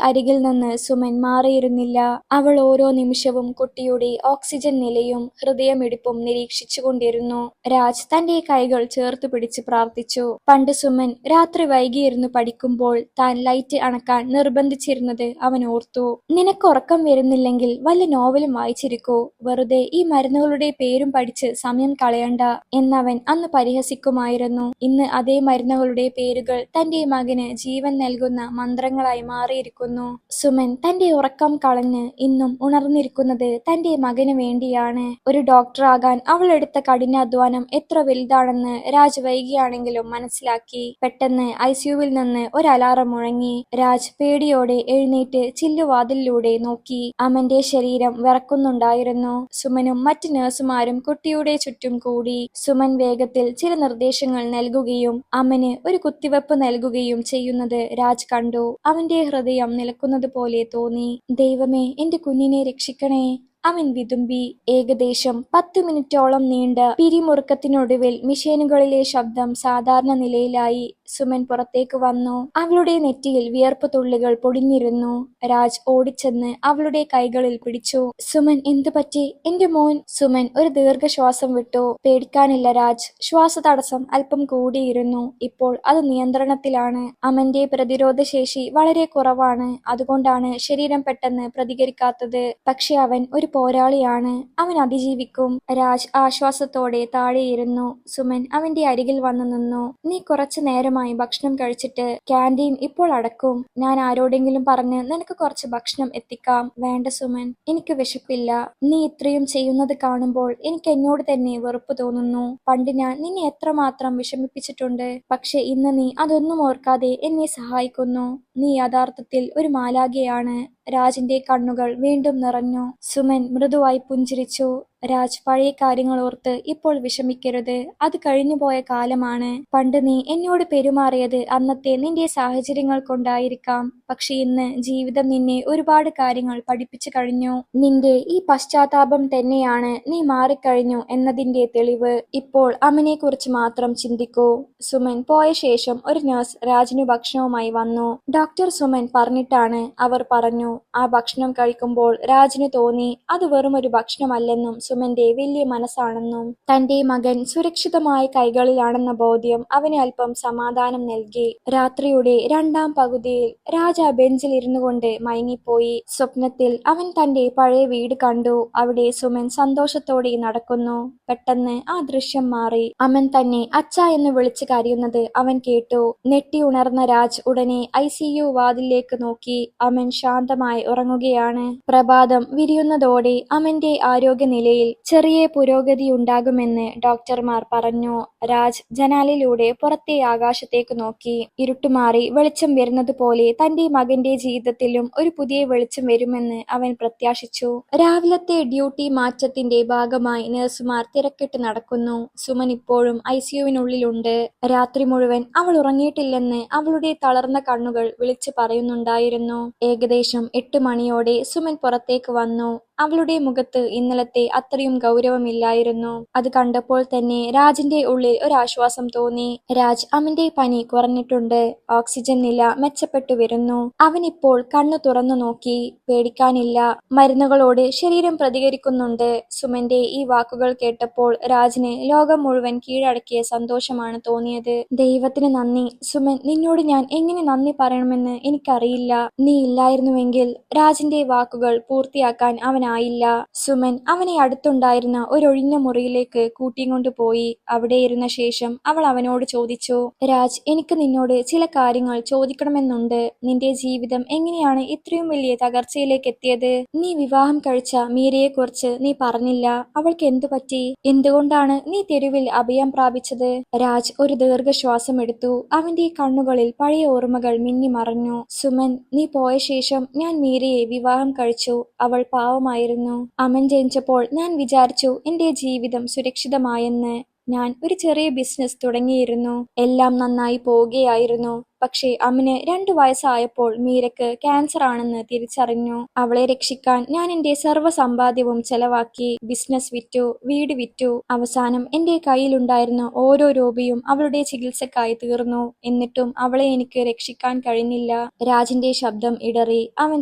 അരികിൽ നിന്ന് സുമൻ മാറിയിരുന്നില്ല. അവൾ ഓരോ നിമിഷവും കുട്ടിയുടെ ഓക്സിജൻ നിലയും ഹൃദയമിടിപ്പും നിരീക്ഷിച്ചുകൊണ്ടിരുന്നു. രാജ് തന്റെ കൈകൾ ചേർത്ത് പിടിച്ച് പ്രാർത്ഥിച്ചു. പണ്ട് സുമൻ രാത്രി വൈകിയിരുന്നു പഠിക്കുമ്പോൾ താൻ ലൈറ്റ് അണക്കാൻ നിർബന്ധിച്ചിരുന്നത് അവൻ ഓർത്തു. നിനക്ക് ഉറക്കം വരുന്നില്ലെങ്കിൽ വല്ല നോവലും വായിച്ചിരിക്കൂ, വെറുതെ ഈ മരുന്നുകളുടെ പേരും പഠിച്ച് സമയം കളയണ്ട എന്നവൻ അന്ന് പരിഹസിക്കുമായിരുന്നു. ഇന്ന് അതേ മരുന്നുകളുടെ പേരുകൾ തന്റെ മകന് ജീവൻ നൽകുന്ന മന്ത്രങ്ങളായി മാറിയിരിക്കുന്നു. സുമൻ തന്റെ ഉറക്കം കളഞ്ഞ് ഇന്നും ഉണർന്നിരിക്കുന്നത് തന്റെ മകന് വേണ്ടിയാണ്. ഒരു ഡോക്ടറാകാൻ അവൾ എടുത്ത കഠിനാധ്വാനം എത്ര വലുതാണെന്ന് രാജ് വൈകിയാണെങ്കിലും മനസ്സിലാക്കി. പെട്ടെന്ന് ഐസിയുവിൽ നിന്ന് ഒരു അലാറം മുഴങ്ങി. രാജ് പേടിയോടെ എഴുന്നേറ്റ് ചില്ലുവാതിലിലൂടെ നോക്കി. അമന്റെ ശരീരം വിറക്കുന്നുണ്ടായിരുന്നു. സുമനും മറ്റ് നഴ്സുമാരും കുട്ടിയുടെ ചുറ്റും കൂടി. സുമൻ വേഗത്തിൽ ചില നിർദ്ദേശങ്ങൾ നൽകുകയും അമന് ഒരു കുത്തിവെപ്പ് നൽകുകയും ചെയ്യുന്നത് രാജ് കണ്ടു. അവന്റെ ഹൃദയം നിലക്കുന്നത് പോലെ തോന്നി. ദൈവമേ, എന്റെ കുഞ്ഞിനെ രക്ഷിക്കണേ, അവൻ വിതുമ്പി. ഏകദേശം 10 മിനിറ്റോളം നീണ്ട പിരിമുറുക്കത്തിനൊടുവിൽ മിഷീനുകളിലെ ശബ്ദം സാധാരണ നിലയിലായി. സുമൻ പുറത്തേക്ക് വന്നു. അവളുടെ നെറ്റിയിൽ വിയർപ്പ് തുള്ളികൾ പൊടിഞ്ഞിരുന്നു. രാജ് ഓടിച്ചെന്ന് അവളുടെ കൈകളിൽ പിടിച്ചു. സുമൻ, എന്തു പറ്റി? എന്റെ മോൻ. സുമൻ ഒരു ദീർഘശ്വാസം വിട്ടു. പേടിക്കാനില്ല രാജ്. ശ്വാസതടസ്സം അല്പം കൂടിയിരുന്നു. ഇപ്പോൾ അത് നിയന്ത്രണത്തിലാണ്. അമന്റെ പ്രതിരോധശേഷി വളരെ കുറവാണ്. അതുകൊണ്ടാണ് ശരീരം പെട്ടെന്ന് പ്രതികരിക്കാത്തത്. പക്ഷെ അവൻ ഒരു പോരാളിയാണ്. അവൻ അതിജീവിക്കും. രാജ് ആശ്വാസത്തോടെ താഴെയിരുന്നു. സുമൻ അവന്റെ അരികിൽ വന്നു നിന്നു. നീ കുറച്ചു നേരമായി ഭക്ഷണം കഴിച്ചിട്ട്. ക്യാൻറ്റീൻ ഇപ്പോൾ അടക്കും. ഞാൻ ആരോടെങ്കിലും പറഞ്ഞ് നിനക്ക് കുറച്ച് ഭക്ഷണം എത്തിക്കാം. വേണ്ട സുമൻ, എനിക്ക് വിശപ്പില്ല. നീ ഇത്രയും ചെയ്യുന്നത് കാണുമ്പോൾ എനിക്ക് എന്നോട് തന്നെ വെറുപ്പ് തോന്നുന്നു. പണ്ട് ഞാൻ നിന്നെ എത്രമാത്രം വിഷമിപ്പിച്ചിട്ടുണ്ട്. പക്ഷെ ഇന്ന് നീ അതൊന്നും ഓർക്കാതെ എന്നെ സഹായിക്കുന്നു. നീ യഥാർത്ഥത്തിൽ ഒരു മാലാഖയാണ്. രാജിന്റെ കണ്ണുകൾ വീണ്ടും നിറഞ്ഞു. സുമൻ മൃദുവായി പുഞ്ചിരിച്ചു. രാജ്, പഴയ കാര്യങ്ങൾ ഓർത്ത് ഇപ്പോൾ വിഷമിക്കരുത്. അത് കഴിഞ്ഞുപോയ കാലമാണ്. പണ്ട് നീ എന്നോട് പെരുമാറിയത് അന്നത്തെ നിന്റെ സാഹചര്യങ്ങൾ കൊണ്ടായിരിക്കാം. പക്ഷെ ഇന്ന് ജീവിതം നിന്നെ ഒരുപാട് കാര്യങ്ങൾ പഠിപ്പിച്ചു കഴിഞ്ഞു. നിന്റെ ഈ പശ്ചാത്താപം തന്നെയാണ് നീ മാറിക്കഴിഞ്ഞു എന്നതിന്റെ തെളിവ്. ഇപ്പോൾ അമ്മനെ കുറിച്ച് മാത്രം ചിന്തിക്കൂ. സുമൻ പോയ ശേഷം ഒരു നഴ്സ് രാജിനു ഭക്ഷണവുമായി വന്നു. ഡോക്ടർ സുമൻ പറഞ്ഞിട്ടാണ് അവർ പറഞ്ഞു. ആ ഭക്ഷണം കഴിക്കുമ്പോൾ രാജിന് തോന്നി അത് വെറുമൊരു ഭക്ഷണമല്ലെന്നും സുമന്റെ വലിയ മനസ്സാണെന്നും. തന്റെ മകൻ സുരക്ഷിതമായ കൈകളിലാണെന്ന ബോധ്യം അവന് അല്പം സമാധാനം നൽകി. രാത്രിയുടെ രണ്ടാം പകുതിയിൽ രാജ ബെഞ്ചിൽ ഇരുന്നുകൊണ്ട് മയങ്ങിപ്പോയി. സ്വപ്നത്തിൽ അവൻ തന്റെ പഴയ വീട് കണ്ടു. അവിടെ സുമൻ സന്തോഷത്തോടെ നടക്കുന്നു. പെട്ടെന്ന് ആ ദൃശ്യം മാറി. അമൻ തന്നെ അച്ഛ എന്ന് വിളിച്ച് കരയുന്നത് അവൻ കേട്ടു. ഞെട്ടി ഉണർന്ന രാജ് ഉടനെ ICU വാതിലേക്ക് നോക്കി. അമൻ ശാന്തമായി ഉറങ്ങുകയാണ്. പ്രഭാതം വിരിയുന്നതോടെ അമന്റെ ആരോഗ്യനിലയിൽ ചെറിയ പുരോഗതിയുണ്ടാകുമെന്ന് ഡോക്ടർമാർ പറഞ്ഞു. രാജ് ജനാലയിലൂടെ പുറത്തെ ആകാശത്തേക്ക് നോക്കി. ഇരുട്ടുമാറി വെളിച്ചം വരുന്നത് പോലെ തന്റെ മകന്റെ ജീവിതത്തിലും ഒരു പുതിയ വെളിച്ചം വരുമെന്ന് അവൻ പ്രത്യാശിച്ചു. രാവിലത്തെ ഡ്യൂട്ടി മാറ്റത്തിന്റെ ഭാഗമായി നഴ്സുമാർ തിരക്കിട്ട് നടക്കുന്നു. സുമൻ ഇപ്പോഴും ICUവിനുള്ളിലുണ്ട്. രാത്രി മുഴുവൻ അവൾ ഉറങ്ങിയിട്ടില്ലെന്ന് അവളുടെ തളർന്ന കണ്ണുകൾ വിളിച്ചു പറയുന്നുണ്ടായിരുന്നു. ഏകദേശം 8 മണിയോടെ സുമൻ പുറത്തേക്ക് വന്നു. അവളുടെ മുഖത്ത് ഇന്നലത്തെ അത്രയും ഗൗരവമില്ലായിരുന്നു. അത് കണ്ടപ്പോൾ തന്നെ രാജിന്റെ ഉള്ളിൽ ഒരാശ്വാസം തോന്നി. രാജ്, അവന്റെ പനി കുറഞ്ഞിട്ടുണ്ട്. ഓക്സിജൻ നില മെച്ചപ്പെട്ടു വരുന്നു. അവനിപ്പോൾ കണ്ണു തുറന്നു നോക്കി. പേടിക്കാനില്ല. മരുന്നുകളോട് ശരീരം പ്രതികരിക്കുന്നുണ്ട്. സുമന്റെ ഈ വാക്കുകൾ കേട്ടപ്പോൾ രാജിന് ലോകം മുഴുവൻ കീഴടക്കിയ സന്തോഷമാണ് തോന്നിയത്. ദൈവത്തിന് നന്ദി സുമൻ. നിന്നോട് ഞാൻ എങ്ങനെ നന്ദി പറയണമെന്ന് എനിക്കറിയില്ല. നീ ഇല്ലായിരുന്നുവെങ്കിൽ. രാജിന്റെ വാക്കുകൾ പൂർത്തിയാക്കാൻ അവനായില്ല. സുമൻ അവനെ അടുത്തുണ്ടായിരുന്ന ഒരൊഴിഞ്ഞ മുറിയിലേക്ക് കൂട്ടിക്കൊണ്ടുപോയി. അവിടെ ഇരുന്ന ശേഷം അവൾ അവനോട് ചോദിച്ചു. രാജ്, എനിക്ക് നിന്നോട് ചില കാര്യങ്ങൾ ചോദിക്കണമെന്നുണ്ട്. നിന്റെ ജീവിതം എങ്ങനെയാണ് ഇത്രയും വലിയ തകർച്ചയിലേക്ക് എത്തിയത്? നീ വിവാഹം കഴിച്ച മീരയെക്കുറിച്ച് നീ പറഞ്ഞില്ല. അവൾക്ക് എന്തു പറ്റി? എന്തുകൊണ്ടാണ് നീ തെരുവിൽ അഭയം പ്രാപിച്ചത്? രാജ് ഒരു ദീർഘശ്വാസം എടുത്തു. അവന്റെ കണ്ണുകളിൽ പഴയ ഓർമ്മകൾ മിന്നിമറഞ്ഞു. സുമൻ, നീ പോയ ശേഷം ഞാൻ മീരയെ വിവാഹം കഴിച്ചു. അവൾ പാവമായിരുന്നു. അമൻ ജനിച്ചപ്പോൾ ഞാൻ വിചാരിച്ചു എന്റെ ജീവിതം സുരക്ഷിതമായെന്ന്. ഞാൻ ഒരു ചെറിയ ബിസിനസ് തുടങ്ങിയിരുന്നു. എല്ലാം നന്നായി പോവുകയായിരുന്നു. പക്ഷേ അമ്മന് 2 വയസ്സായപ്പോൾ മീരക്ക് ക്യാൻസർ ആണെന്ന് തിരിച്ചറിഞ്ഞു. അവളെ രക്ഷിക്കാൻ ഞാൻ എന്റെ സർവ്വ സമ്പാദ്യവും ചെലവാക്കി. ബിസിനസ് വിറ്റു, വീട് വിറ്റു. അവസാനം എന്റെ കയ്യിലുണ്ടായിരുന്ന ഓരോ രൂപയും അവളുടെ ചികിത്സക്കായി തീർന്നു. എന്നിട്ടും അവളെ എനിക്ക് രക്ഷിക്കാൻ കഴിഞ്ഞില്ല. രാജിന്റെ ശബ്ദം ഇടറി. അവൻ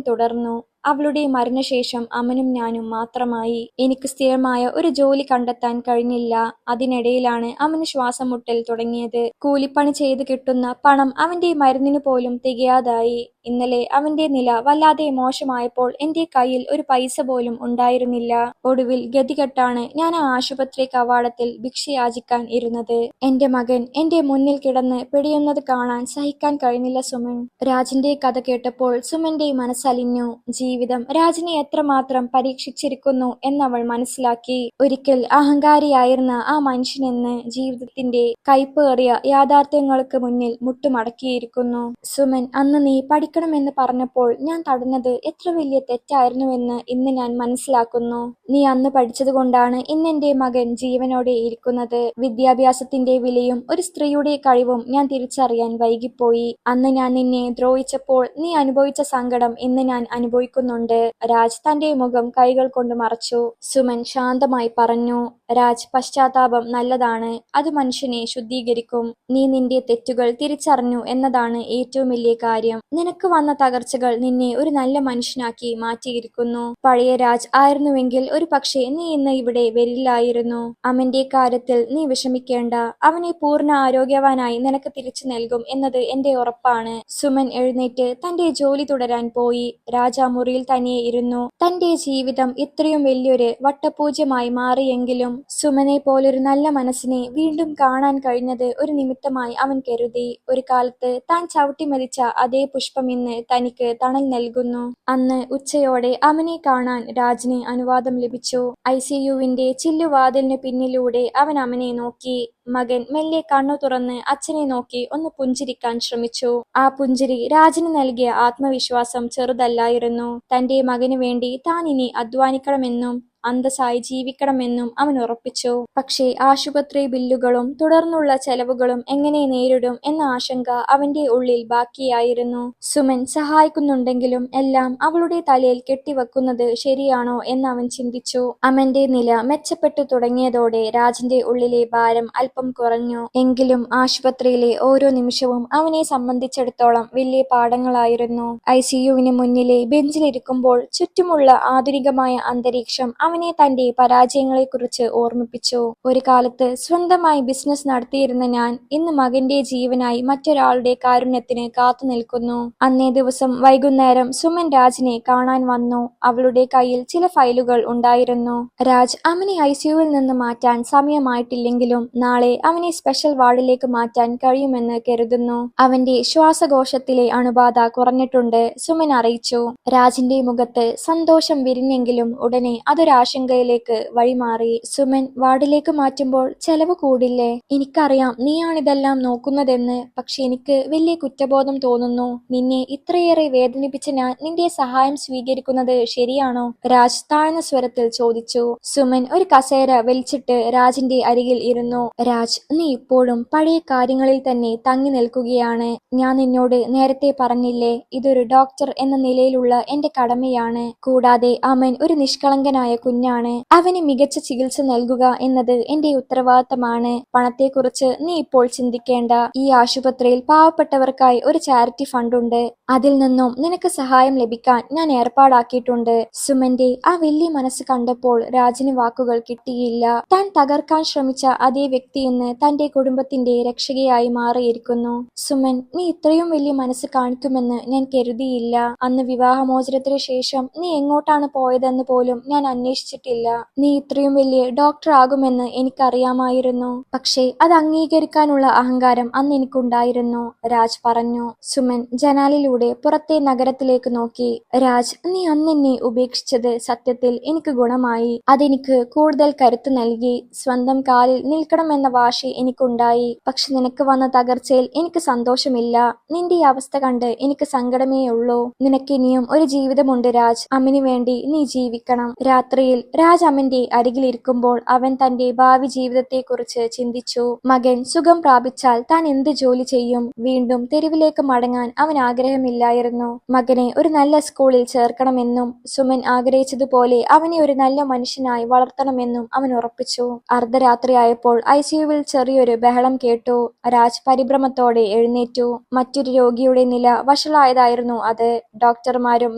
തുടർന്നു. അവളുടെ മരണശേഷം അമനും ഞാനും മാത്രമായി. എനിക്ക് സ്ഥിരമായ ഒരു ജോലി കണ്ടെത്താൻ കഴിഞ്ഞില്ല. അതിനിടയിലാണ് അമന് ശ്വാസം മുട്ടൽ തുടങ്ങിയത്. കൂലിപ്പണി ചെയ്ത് കിട്ടുന്ന പണം അവന്റെ മരുന്നിന് പോലും തികയാതായി. ഇന്നലെ അവന്റെ നില വല്ലാതെ മോശമായപ്പോൾ എന്റെ കയ്യിൽ ഒരു പൈസ പോലും ഉണ്ടായിരുന്നില്ല. ഒടുവിൽ ഗതികെട്ടാണ് ഞാൻ ആ ആശുപത്രി കവാടത്തിൽ ഭിക്ഷയാചിക്കാൻ ഇരുന്നത്. എന്റെ മകൻ എന്റെ മുന്നിൽ കിടന്ന് പിടയുന്നത് കാണാൻ സഹിക്കാൻ കഴിഞ്ഞില്ല സുമൻ. രാജിന്റെ കഥ കേട്ടപ്പോൾ സുമന്റെ മനസ്സലിഞ്ഞു. ജീവിതം രാജിനെ എത്രമാത്രം പരീക്ഷിച്ചിരിക്കുന്നു എന്നവൾ മനസ്സിലാക്കി. ഒരിക്കൽ അഹങ്കാരിയായിരുന്ന ആ മനുഷ്യനെന്ന് ജീവിതത്തിന്റെ കയ്പേറിയ യാഥാർത്ഥ്യങ്ങൾക്ക് മുന്നിൽ മുട്ടുമടക്കിയിരിക്കുന്നു. സുമൻ, അന്ന് നീ പഠിക്കണമെന്ന് പറഞ്ഞപ്പോൾ ഞാൻ തടഞ്ഞത് എത്ര വലിയ തെറ്റായിരുന്നുവെന്ന് ഇന്ന് ഞാൻ മനസ്സിലാക്കുന്നു. നീ അന്ന് പഠിച്ചതുകൊണ്ടാണ് ഇന്നെന്റെ മകൻ ജീവനോടെ ഇരിക്കുന്നത്. വിദ്യാഭ്യാസത്തിന്റെ വിലയും ഒരു സ്ത്രീയുടെ കഴിവും ഞാൻ തിരിച്ചറിയാൻ വൈകിപ്പോയി. അന്ന് ഞാൻ നിന്നെ ദ്രോഹിച്ചപ്പോൾ നീ അനുഭവിച്ച സങ്കടം ഇന്ന് ഞാൻ അനുഭവിക്കുന്നുണ്ട്. രാജ് തന്റെ മുഖം കൈകൾ കൊണ്ട് മറച്ചു. സുമൻ ശാന്തമായി പറഞ്ഞു, രാജ്, പശ്ചാത്താപം നല്ലതാണ്. അത് മനുഷ്യനെ ശുദ്ധീകരിക്കും. നീ നിന്റെ തെറ്റുകൾ തിരിച്ചറിഞ്ഞു എന്നതാണ് ഏറ്റവും വലിയ കാര്യം. നിനക്ക് വന്ന തകർച്ചകൾ നിന്നെ ഒരു നല്ല മനുഷ്യനാക്കി മാറ്റിയിരിക്കുന്നു. പഴയ രാജ് ആയിരുന്നുവെങ്കിൽ ഒരു പക്ഷേ നീ ഇന്ന് ഇവിടെ വരില്ലായിരുന്നു. അവന്റെ കാര്യത്തിൽ നീ വിഷമിക്കേണ്ട. അവനെ പൂർണ്ണ ആരോഗ്യവാനായി നിനക്ക് തിരിച്ചു നൽകും എന്നത് എന്റെ ഉറപ്പാണ്. സുമൻ എഴുന്നേറ്റ് തന്റെ ജോലി തുടരാൻ പോയി. രാജ മുറിയിൽ തനിയെ ഇരുന്നു. തന്റെ ജീവിതം ഇത്രയും വലിയൊരു വട്ടപൂജ്യമായി മാറിയെങ്കിലും സുമനെ പോലൊരു നല്ല മനസ്സിനെ വീണ്ടും കാണാൻ കഴിഞ്ഞത് ഒരു നിമിത്തമായി അവൻ കരുതി. ഒരു കാലത്ത് താൻ ചവിട്ടിമതിച്ച അതേ പുഷ്പം ഇന്ന് തനിക്ക് തണൽ നൽകുന്നു. അന്ന് ഉച്ചയോടെ അവനെ കാണാൻ രാജിന് അനുവാദം ലഭിച്ചു. ICUവിന്റെ ചില്ലുവാതിലിന് പിന്നിലൂടെ അവൻ അവനെ നോക്കി. മകൻ മെല്ലെ കണ്ണു തുറന്ന് അച്ഛനെ നോക്കി ഒന്ന് പുഞ്ചിരിക്കാൻ ശ്രമിച്ചു. ആ പുഞ്ചിരി രാജിന് നൽകിയ ആത്മവിശ്വാസം ചെറുതല്ലായിരുന്നു. തന്റെ മകന് വേണ്ടി താൻ ഇനി അധ്വാനിക്കണമെന്നും അന്തസ്സായി ജീവിക്കണമെന്നും അവൻ ഉറപ്പിച്ചു. പക്ഷേ ആശുപത്രി ബില്ലുകളും തുടർന്നുള്ള ചെലവുകളും എങ്ങനെ നേരിടും എന്ന ആശങ്ക അവന്റെ ഉള്ളിൽ ബാക്കിയായിരുന്നു. സുമൻ സഹായിക്കുന്നുണ്ടെങ്കിലും എല്ലാം അവളുടെ തലയിൽ കെട്ടിവെക്കുന്നത് ശരിയാണോ എന്ന് അവൻ ചിന്തിച്ചു. അവന്റെ നില മെച്ചപ്പെട്ടു തുടങ്ങിയതോടെ രാജിന്റെ ഉള്ളിലെ ഭാരം അല്പം കുറഞ്ഞു. എങ്കിലും ആശുപത്രിയിലെ ഓരോ നിമിഷവും അവനെ സംബന്ധിച്ചിടത്തോളം വലിയ പാഠങ്ങളായിരുന്നു. ICUവിന് മുന്നിലെ ബെഞ്ചിലിരിക്കുമ്പോൾ ചുറ്റുമുള്ള ആധുനികമായ അന്തരീക്ഷം അവനെ തന്റെ പരാജയങ്ങളെക്കുറിച്ച് ഓർമ്മിപ്പിച്ചു. ഒരു കാലത്ത് സ്വന്തമായി ബിസിനസ് നടത്തിയിരുന്ന ഞാൻ ഇന്ന് മകന്റെ ജീവനായി മറ്റൊരാളുടെ കാരുണ്യത്തിന് കാത്തു നിൽക്കുന്നു. അന്നേ ദിവസം വൈകുന്നേരം സുമൻ രാജിനെ കാണാൻ വന്നു. അവളുടെ കയ്യിൽ ചില ഫയലുകൾ ഉണ്ടായിരുന്നു. രാജ് അവനെ ICUവിൽ നിന്ന് മാറ്റാൻ സമയമായിട്ടില്ലെങ്കിലും നാളെ അവനെ സ്പെഷ്യൽ വാർഡിലേക്ക് മാറ്റാൻ കഴിയുമെന്ന് കരുതുന്നു. അവന്റെ ശ്വാസകോശത്തിലെ അണുബാധ കുറഞ്ഞിട്ടുണ്ട്, സുമൻ അറിയിച്ചു. രാജിന്റെ മുഖത്ത് സന്തോഷം വിരിഞ്ഞെങ്കിലും ഉടനെ അതൊരാശങ്കയിലേക്ക് വഴിമാറി. സുമൻ, വാർഡിലേക്ക് മാറ്റുമ്പോൾ ചെലവ് കൂടില്ലേ? എനിക്കറിയാം നീയാണിതെല്ലാം നോക്കുന്നതെന്ന്. പക്ഷെ എനിക്ക് വലിയ കുറ്റബോധം തോന്നുന്നു. നിന്നെ ഇത്രയേറെ വേദനിപ്പിച്ച ഞാൻ നിന്റെ സഹായം സ്വീകരിക്കുന്നത് ശരിയാണോ? രാജ് താഴ്ന്ന സ്വരത്തിൽ ചോദിച്ചു. സുമൻ ഒരു കസേര വലിച്ചിട്ട് രാജിന്റെ അരികിൽ ഇരുന്നു. രാജ്, നീ ഇപ്പോഴും പഴയ കാര്യങ്ങളിൽ തന്നെ തങ്ങി നിൽക്കുകയാണ്. ഞാൻ നിന്നോട് നേരത്തെ പറഞ്ഞില്ലേ, ഇതൊരു ഡോക്ടർ എന്ന നിലയിലുള്ള എന്റെ കടമയാണ്. കൂടാതെ അവൻ ഒരു നിഷ്കളങ്കനായ കുഞ്ഞാണ്. അവന് മികച്ച ചികിത്സ നൽകുക എന്നത് എന്റെ ഉത്തരവാദിത്തമാണ്. പണത്തെക്കുറിച്ച് നീ ഇപ്പോൾ ചിന്തിക്കേണ്ട. ഈ ആശുപത്രിയിൽ പാവപ്പെട്ടവർക്കായി ഒരു ചാരിറ്റി ഫണ്ടുണ്ട്. അതിൽ നിന്നും നിനക്ക് സഹായം ലഭിക്കാൻ ഞാൻ ഏർപ്പാടാക്കിയിട്ടുണ്ട്. സുമന്റെ ആ വലിയ മനസ്സ് കണ്ടപ്പോൾ രാജിന് വാക്കുകൾ കിട്ടിയില്ല. താൻ തകർക്കാൻ ശ്രമിച്ച അതേ വ്യക്തി ഇന്ന് തന്റെ കുടുംബത്തിന്റെ രക്ഷകയായി മാറിയിരിക്കുന്നു. സുമൻ, നീ ഇത്രയും വലിയ മനസ്സ് കാണിക്കുമെന്ന് ഞാൻ കരുതിയില്ല. അന്ന് വിവാഹമോചനത്തിനു ശേഷം നീ എങ്ങോട്ടാണ് പോയതെന്ന് പോലും ഞാൻ അന്വേഷിച്ചിട്ടില്ല. നീ ഇത്രയും വലിയ ഡോക്ടർ ആകുമെന്ന് എനിക്കറിയാമായിരുന്നു. പക്ഷേ അത് അംഗീകരിക്കാനുള്ള അഹങ്കാരം അന്ന് എനിക്കുണ്ടായിരുന്നു, രാജ് പറഞ്ഞു. സുമൻ ജനാലിലൂടെ പുറത്തെ നഗരത്തിലേക്ക് നോക്കി. രാജ്, നീ അന്നെന്നെ ഉപേക്ഷിച്ചത് സത്യത്തിൽ എനിക്ക് ഗുണമായി. അതെനിക്ക് കൂടുതൽ കരുത്ത് നൽകി. സ്വന്തം കാലിൽ നിൽക്കണമെന്ന വാശി എനിക്കുണ്ടായി. പക്ഷെ നിനക്ക് വന്ന തകർച്ചയിൽ എനിക്ക് സന്തോഷമില്ല. നിന്റെ അവസ്ഥ കണ്ട് എനിക്ക് സങ്കടമേ ഉള്ളൂ. നിനക്കിനിയും ഒരു ജീവിതമുണ്ട് രാജ്. അമ്മിന് വേണ്ടി നീ ജീവിക്കണം. രാത്രിയിൽ രാജ് അമ്മന്റെ അരികിലിരിക്കുമ്പോൾ അവൻ തന്റെ ഭാവി ജീവിതത്തെക്കുറിച്ച് ചിന്തിച്ചു. മകൻ സുഖം പ്രാപിച്ചാൽ താൻ എന്ത് ജോലി ചെയ്യും? വീണ്ടും തെരുവിലേക്ക് മടങ്ങാൻ അവൻ ആഗ്രഹമില്ലായിരുന്നു. മകനെ ഒരു നല്ല സ്കൂളിൽ ചേർക്കണമെന്നും സുമൻ ആഗ്രഹിച്ചതുപോലെ അവനെ ഒരു നല്ല മനുഷ്യനായി വളർത്തണമെന്നും അവൻ ഉറപ്പിച്ചു. അർദ്ധരാത്രിയായപ്പോൾ ICUവിൽ ചെറിയൊരു ബഹളം കേട്ടു. രാജ് പരിഭ്രമത്തോടെ എഴുന്നേറ്റു. മറ്റൊരു രോഗിയുടെ നില വഷളായതായിരുന്നു അത്. ഡോക്ടർമാരും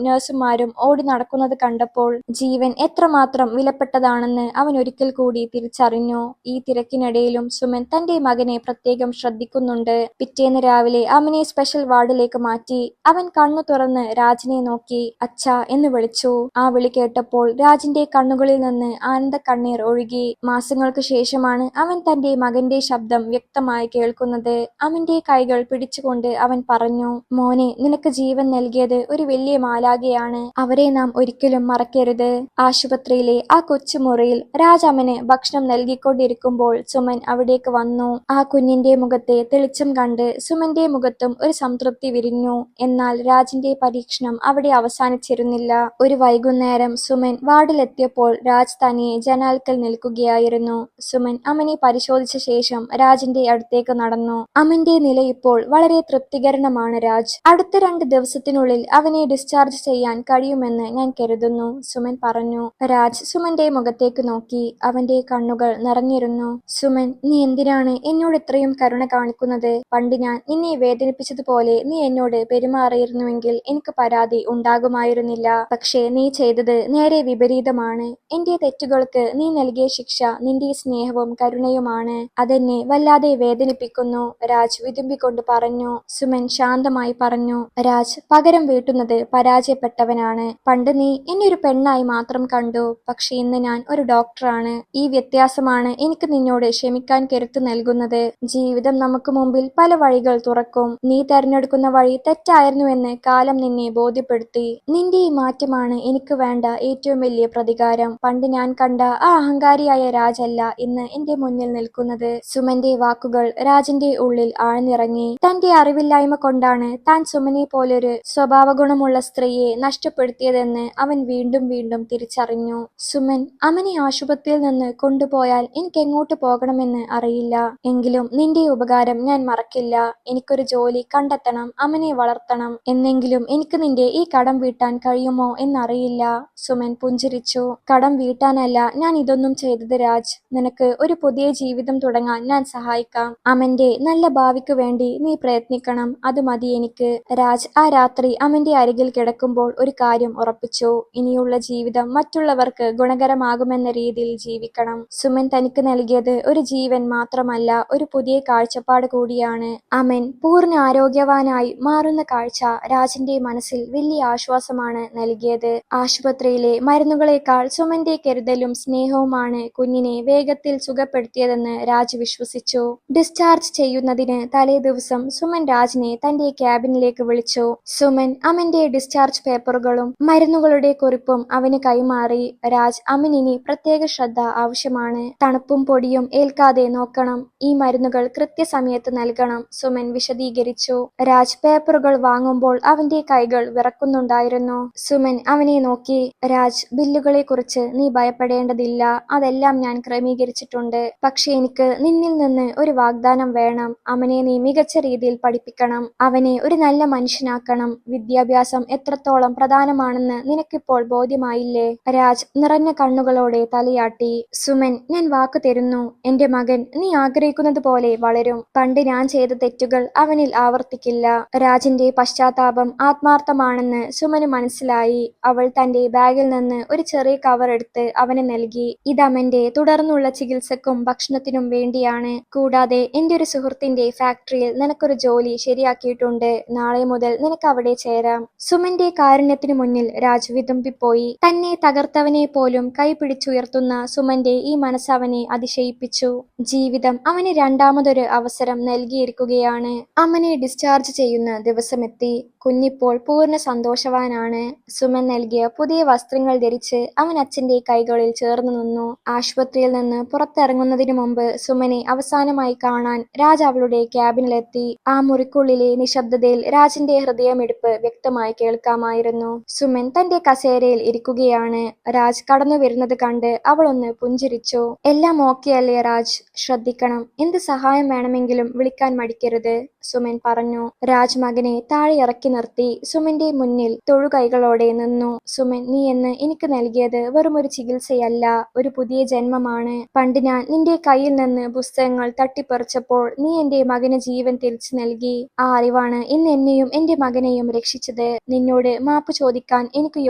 നഴ്സുമാരും ഓടി നടക്കുന്നത് കണ്ടപ്പോൾ ജീവൻ എത്രമാത്രം വിലപ്പെട്ടതാണെന്ന് അവൻ ഒരിക്കൽ കൂടി തിരിച്ചറിഞ്ഞു. ഈ തിരക്കിനിടയിലും സുമൻ തന്റെ മകനെ പ്രത്യേകം ശ്രദ്ധിക്കുന്നുണ്ട്. പിറ്റേന്ന് രാവിലെ അവനെ സ്പെഷ്യൽ വാർഡിലേക്ക് മാറ്റി. അവൻ കണ്ണു തുറന്ന് രാജിനെ നോക്കി. അച്ഛാ എന്ന് വിളിച്ചു. ആ വിളി കേട്ടപ്പോൾ രാജിന്റെ കണ്ണുകളിൽ നിന്ന് ആനന്ദ കണ്ണീർ ഒഴുകി. മാസങ്ങൾക്ക് ശേഷമാണ് അവൻ തന്റെ മകന്റെ ശബ്ദം വ്യക്തമായി കേൾക്കുന്നത്. അവന്റെ കൈകൾ പിടിച്ചുകൊണ്ട് അവൻ പറഞ്ഞു, മോനെ, നിനക്ക് ജീവൻ നൽകിയത് ഒരു വലിയ മാലാഖയാണ്. അവരെ നാം ഒരിക്കലും മറക്കരുത്. ആശുപത്രി ആശുപത്രിയിലെ ആ കൊച്ചുമുറിയിൽ രാജ് അവന് ഭക്ഷണം നൽകിക്കൊണ്ടിരിക്കുമ്പോൾ സുമൻ അവിടേക്ക് വന്നു. ആ കുഞ്ഞിന്റെ മുഖത്തെ തെളിച്ചം കണ്ട് സുമന്റെ മുഖത്തും ഒരു സംതൃപ്തി വിരിഞ്ഞു. എന്നാൽ രാജിന്റെ പരീക്ഷണം അവിടെ അവസാനിച്ചിരുന്നില്ല. ഒരു വൈകുന്നേരം സുമൻ വാർഡിലെത്തിയപ്പോൾ രാജ് തനിയെ ജനാൽക്കൽ നിൽക്കുകയായിരുന്നു. സുമൻ അമനെ പരിശോധിച്ച ശേഷം രാജിന്റെ അടുത്തേക്ക് നടന്നു. അമന്റെ നില ഇപ്പോൾ വളരെ തൃപ്തികരമാണ് രാജ്. അടുത്ത 2 ദിവസത്തിനുള്ളിൽ അവനെ ഡിസ്ചാർജ് ചെയ്യാൻ കഴിയുമെന്ന് ഞാൻ കരുതുന്നു, സുമൻ പറഞ്ഞു. രാജ് സുമന്റെ മുഖത്തേക്ക് നോക്കി. അവന്റെ കണ്ണുകൾ നിറഞ്ഞിരുന്നു. സുമൻ, നീ എന്തിനാണ് എന്നോട് ഇത്രയും കരുണ കാണിക്കുന്നത്? പണ്ട് ഞാൻ നിന്നെ വേദനിപ്പിച്ചതുപോലെ നീ എന്നോട് പെരുമാറിയിരുന്നുവെങ്കിൽ എനിക്ക് പരാതി ഉണ്ടാകുമായിരുന്നില്ല. പക്ഷേ നീ ചെയ്തത് നേരെ വിപരീതമാണ്. എന്റെ തെറ്റുകൾക്ക് നീ നൽകിയ ശിക്ഷ നിന്റെ സ്നേഹവും കരുണയുമാണ്. അതെന്നെ വല്ലാതെ വേദനിപ്പിക്കുന്നു, രാജ് വിതുമ്പിക്കൊണ്ട് പറഞ്ഞു. സുമൻ ശാന്തമായി പറഞ്ഞു. രാജ്, പകരം വീട്ടുന്നത് പരാജയപ്പെട്ടവനാണ്. പണ്ട് നീ എന്നെ ഒരു പെണ്ണായി മാത്രം കണ്ടു. പക്ഷെ ഇന്ന് ഞാൻ ഒരു ഡോക്ടറാണ്. ഈ വ്യത്യാസമാണ് എനിക്ക് നിന്നോട് ക്ഷമിക്കാൻ കരുത്ത് നൽകുന്നത്. ജീവിതം നമുക്ക് മുമ്പിൽ പല വഴികൾ തുറക്കും. നീ തെരഞ്ഞെടുക്കുന്ന വഴി തെറ്റായിരുന്നുവെന്ന് കാലം നിന്നെ ബോധ്യപ്പെടുത്തി. നിന്റെ ഈ മാറ്റമാണ് എനിക്ക് വേണ്ട ഏറ്റവും വലിയ പ്രതികാരം. പണ്ട് ഞാൻ കണ്ട ആ അഹങ്കാരിയായ രാജല്ല ഇന്ന് എന്റെ മുന്നിൽ നിൽക്കുന്നത്. സുമന്റെ വാക്കുകൾ രാജിന്റെ ഉള്ളിൽ ആഴ്ന്നിറങ്ങി. തന്റെ അറിവില്ലായ്മ കൊണ്ടാണ് താൻ സുമനെ പോലൊരു സ്വഭാവഗുണമുള്ള സ്ത്രീയെ നഷ്ടപ്പെടുത്തിയതെന്ന് അവൻ വീണ്ടും വീണ്ടും തിരിച്ചറിഞ്ഞു. സുമൻ, അമനെ ആശുപത്രിയിൽ നിന്ന് കൊണ്ടുപോയാൽ എനിക്ക് എങ്ങോട്ട് പോകണമെന്ന് അറിയില്ല. എങ്കിലും നിന്റെ ഉപകാരം ഞാൻ മറക്കില്ല. എനിക്കൊരു ജോലി കണ്ടെത്തണം, അമനെ വളർത്തണം. എന്നെങ്കിലും എനിക്ക് നിന്റെ ഈ കടം വീട്ടാൻ കഴിയുമോ എന്നറിയില്ല. സുമൻ പുഞ്ചിരിച്ചു. കടം വീട്ടാനല്ല ഞാൻ ഇതൊന്നും ചെയ്തത് രാജ്. നിനക്ക് ഒരു പുതിയ ജീവിതം തുടങ്ങാൻ ഞാൻ സഹായിക്കാം. അമന്റെ നല്ല ഭാവിക്ക് വേണ്ടി നീ പ്രയത്നിക്കണം, അത് മതി എനിക്ക്. രാജ് ആ രാത്രി അമന്റെ അരികിൽ കിടക്കുമ്പോൾ ഒരു കാര്യം ഉറപ്പിച്ചു. ഇനിയുള്ള ജീവിതം മറ്റുള്ളവർക്ക് ഗുണകരമാകുമെന്ന രീതിയിൽ ജീവിക്കണം. സുമൻ തനിക്ക് നൽകിയത് ഒരു ജീവൻ മാത്രമല്ല, ഒരു പുതിയ കാഴ്ചപ്പാട് കൂടിയാണ്. അമൻ പൂർണ്ണ ആരോഗ്യവാനായി മാറുന്ന കാഴ്ച രാജിന്റെ മനസ്സിൽ വലിയ ആശ്വാസമാണ് നൽകിയത്. ആശുപത്രിയിലെ മരുന്നുകളേക്കാൾ സുമന്റെ കരുതലും സ്നേഹവുമാണ് കുഞ്ഞിനെ വേഗത്തിൽ സുഖപ്പെടുത്തിയതെന്ന് രാജ് വിശ്വസിച്ചു. ഡിസ്ചാർജ് ചെയ്യുന്നതിന് തലേ ദിവസം സുമൻ രാജിനെ തന്റെ ക്യാബിനിലേക്ക് വിളിച്ചു. സുമൻ അമന്റെ ഡിസ്ചാർജ് പേപ്പറുകളും മരുന്നുകളുടെ കുറിപ്പും അവന് കൈമാറി. രാജ്, അമനിനി പ്രത്യേക ശ്രദ്ധ ആവശ്യമാണ്. തണുപ്പും പൊടിയും ഏൽക്കാതെ നോക്കണം. ഈ മരുന്നുകൾ കൃത്യസമയത്ത് നൽകണം, സുമൻ വിശദീകരിച്ചു. രാജ് പേപ്പറുകൾ വാങ്ങുമ്പോൾ അവന്റെ കൈകൾ വിറക്കുന്നുണ്ടായിരുന്നു. സുമൻ അവനെ നോക്കി. രാജ്, ബില്ലുകളെ കുറിച്ച് നീ ഭയപ്പെടേണ്ടതില്ല. അതെല്ലാം ഞാൻ ക്രമീകരിച്ചിട്ടുണ്ട്. പക്ഷെ എനിക്ക് നിന്നിൽ നിന്ന് ഒരു വാഗ്ദാനം വേണം. അമനെ നീ മികച്ച രീതിയിൽ പഠിപ്പിക്കണം. അവനെ ഒരു നല്ല മനുഷ്യനാക്കണം. വിദ്യാഭ്യാസം എത്രത്തോളം പ്രധാനമാണെന്ന് നിനക്കിപ്പോൾ ബോധ്യമായില്ലേ? രാജ് നിറഞ്ഞ കണ്ണുകളോടെ തലയാട്ടി. സുമൻ, ഞാൻ വാക്ക് തരുന്നു. എന്റെ മകൻ നീ ആഗ്രഹിക്കുന്നത് പോലെ വളരും. പണ്ട് ഞാൻ ചെയ്ത തെറ്റുകൾ അവനിൽ ആവർത്തിക്കില്ല. രാജിന്റെ പശ്ചാത്താപം ആത്മാർത്ഥമാണെന്ന് സുമന് മനസ്സിലായി. അവൾ തന്റെ ബാഗിൽ നിന്ന് ഒരു ചെറിയ കവർ എടുത്ത് അവന് നൽകി. ഇതമന്റെ തുടർന്നുള്ള ചികിത്സക്കും ഭക്ഷണത്തിനും വേണ്ടിയാണ്. കൂടാതെ എന്റെ ഒരു സുഹൃത്തിന്റെ ഫാക്ടറിയിൽ നിനക്കൊരു ജോലി ശരിയാക്കിയിട്ടുണ്ട്. നാളെ മുതൽ നിനക്ക് അവിടെ ചേരാം. സുമന്റെ കാരുണ്യത്തിനു മുന്നിൽ രാജ് വിതുമ്പിപ്പോയി. തന്നെ തകർത്തവനെ പോലും കൈപിടിച്ചുയർത്തുന്ന സുമന്റെ ഈ മനസ്സ് അവനെ അതിശയിപ്പിച്ചു. ജീവിതം അവന് രണ്ടാമതൊരു അവസരം നൽകിയിരിക്കുകയാണ്. അമനെ ഡിസ്ചാർജ് ചെയ്യുന്ന ദിവസമെത്തി. കുഞ്ഞിപ്പോൾ പൂർണ്ണ സന്തോഷവാനാണ്. സുമൻ നൽകിയ പുതിയ വസ്ത്രങ്ങൾ ധരിച്ച് അവൻ അച്ഛന്റെ കൈകളിൽ ചേർന്നു നിന്നു. ആശുപത്രിയിൽ നിന്ന് പുറത്തിറങ്ങുന്നതിനു മുമ്പ് സുമനെ അവസാനമായി കാണാൻ രാജ് അവളുടെ ക്യാബിനിലെത്തി. ആ മുറിക്കുള്ളിലെ നിശബ്ദതയിൽ രാജിന്റെ ഹൃദയമിടിപ്പ് വ്യക്തമായി കേൾക്കാമായിരുന്നു. സുമൻ തന്റെ കസേരയിൽ ഇരിക്കുകയാണ്. രാജ് കടന്നു വരുന്നത് കണ്ട് അവൾ ഒന്ന് പുഞ്ചിരിച്ചു. എല്ലാം ഓക്കെ അല്ലേ രാജ്? ശ്രദ്ധിക്കണം. എന്ത് സഹായം വേണമെങ്കിലും വിളിക്കാൻ മടിക്കരുത്, സുമൻ പറഞ്ഞു. രാജ് മകനെ താഴെ ഇറക്കി നിർത്തി സുമന്റെ മുന്നിൽ തൊഴുകൈകളോടെ നിന്നു. സുമൻ, നീ എന്ന് എനിക്ക് നൽകിയത് വെറുമൊരു ചികിത്സയല്ല, ഒരു പുതിയ ജന്മമാണ്. പണ്ട് ഞാൻ നിന്റെ കയ്യിൽ നിന്ന് പുസ്തകങ്ങൾ തട്ടിപ്പറിച്ചപ്പോൾ നീ എന്റെ മകന് ജീവൻ തിരിച്ചു നൽകി. ആ അറിവാണ് ഇന്ന് എന്നെയും എന്റെ മകനെയും രക്ഷിച്ചത്. നിന്നോട് മാപ്പ് ചോദിക്കാൻ എനിക്ക്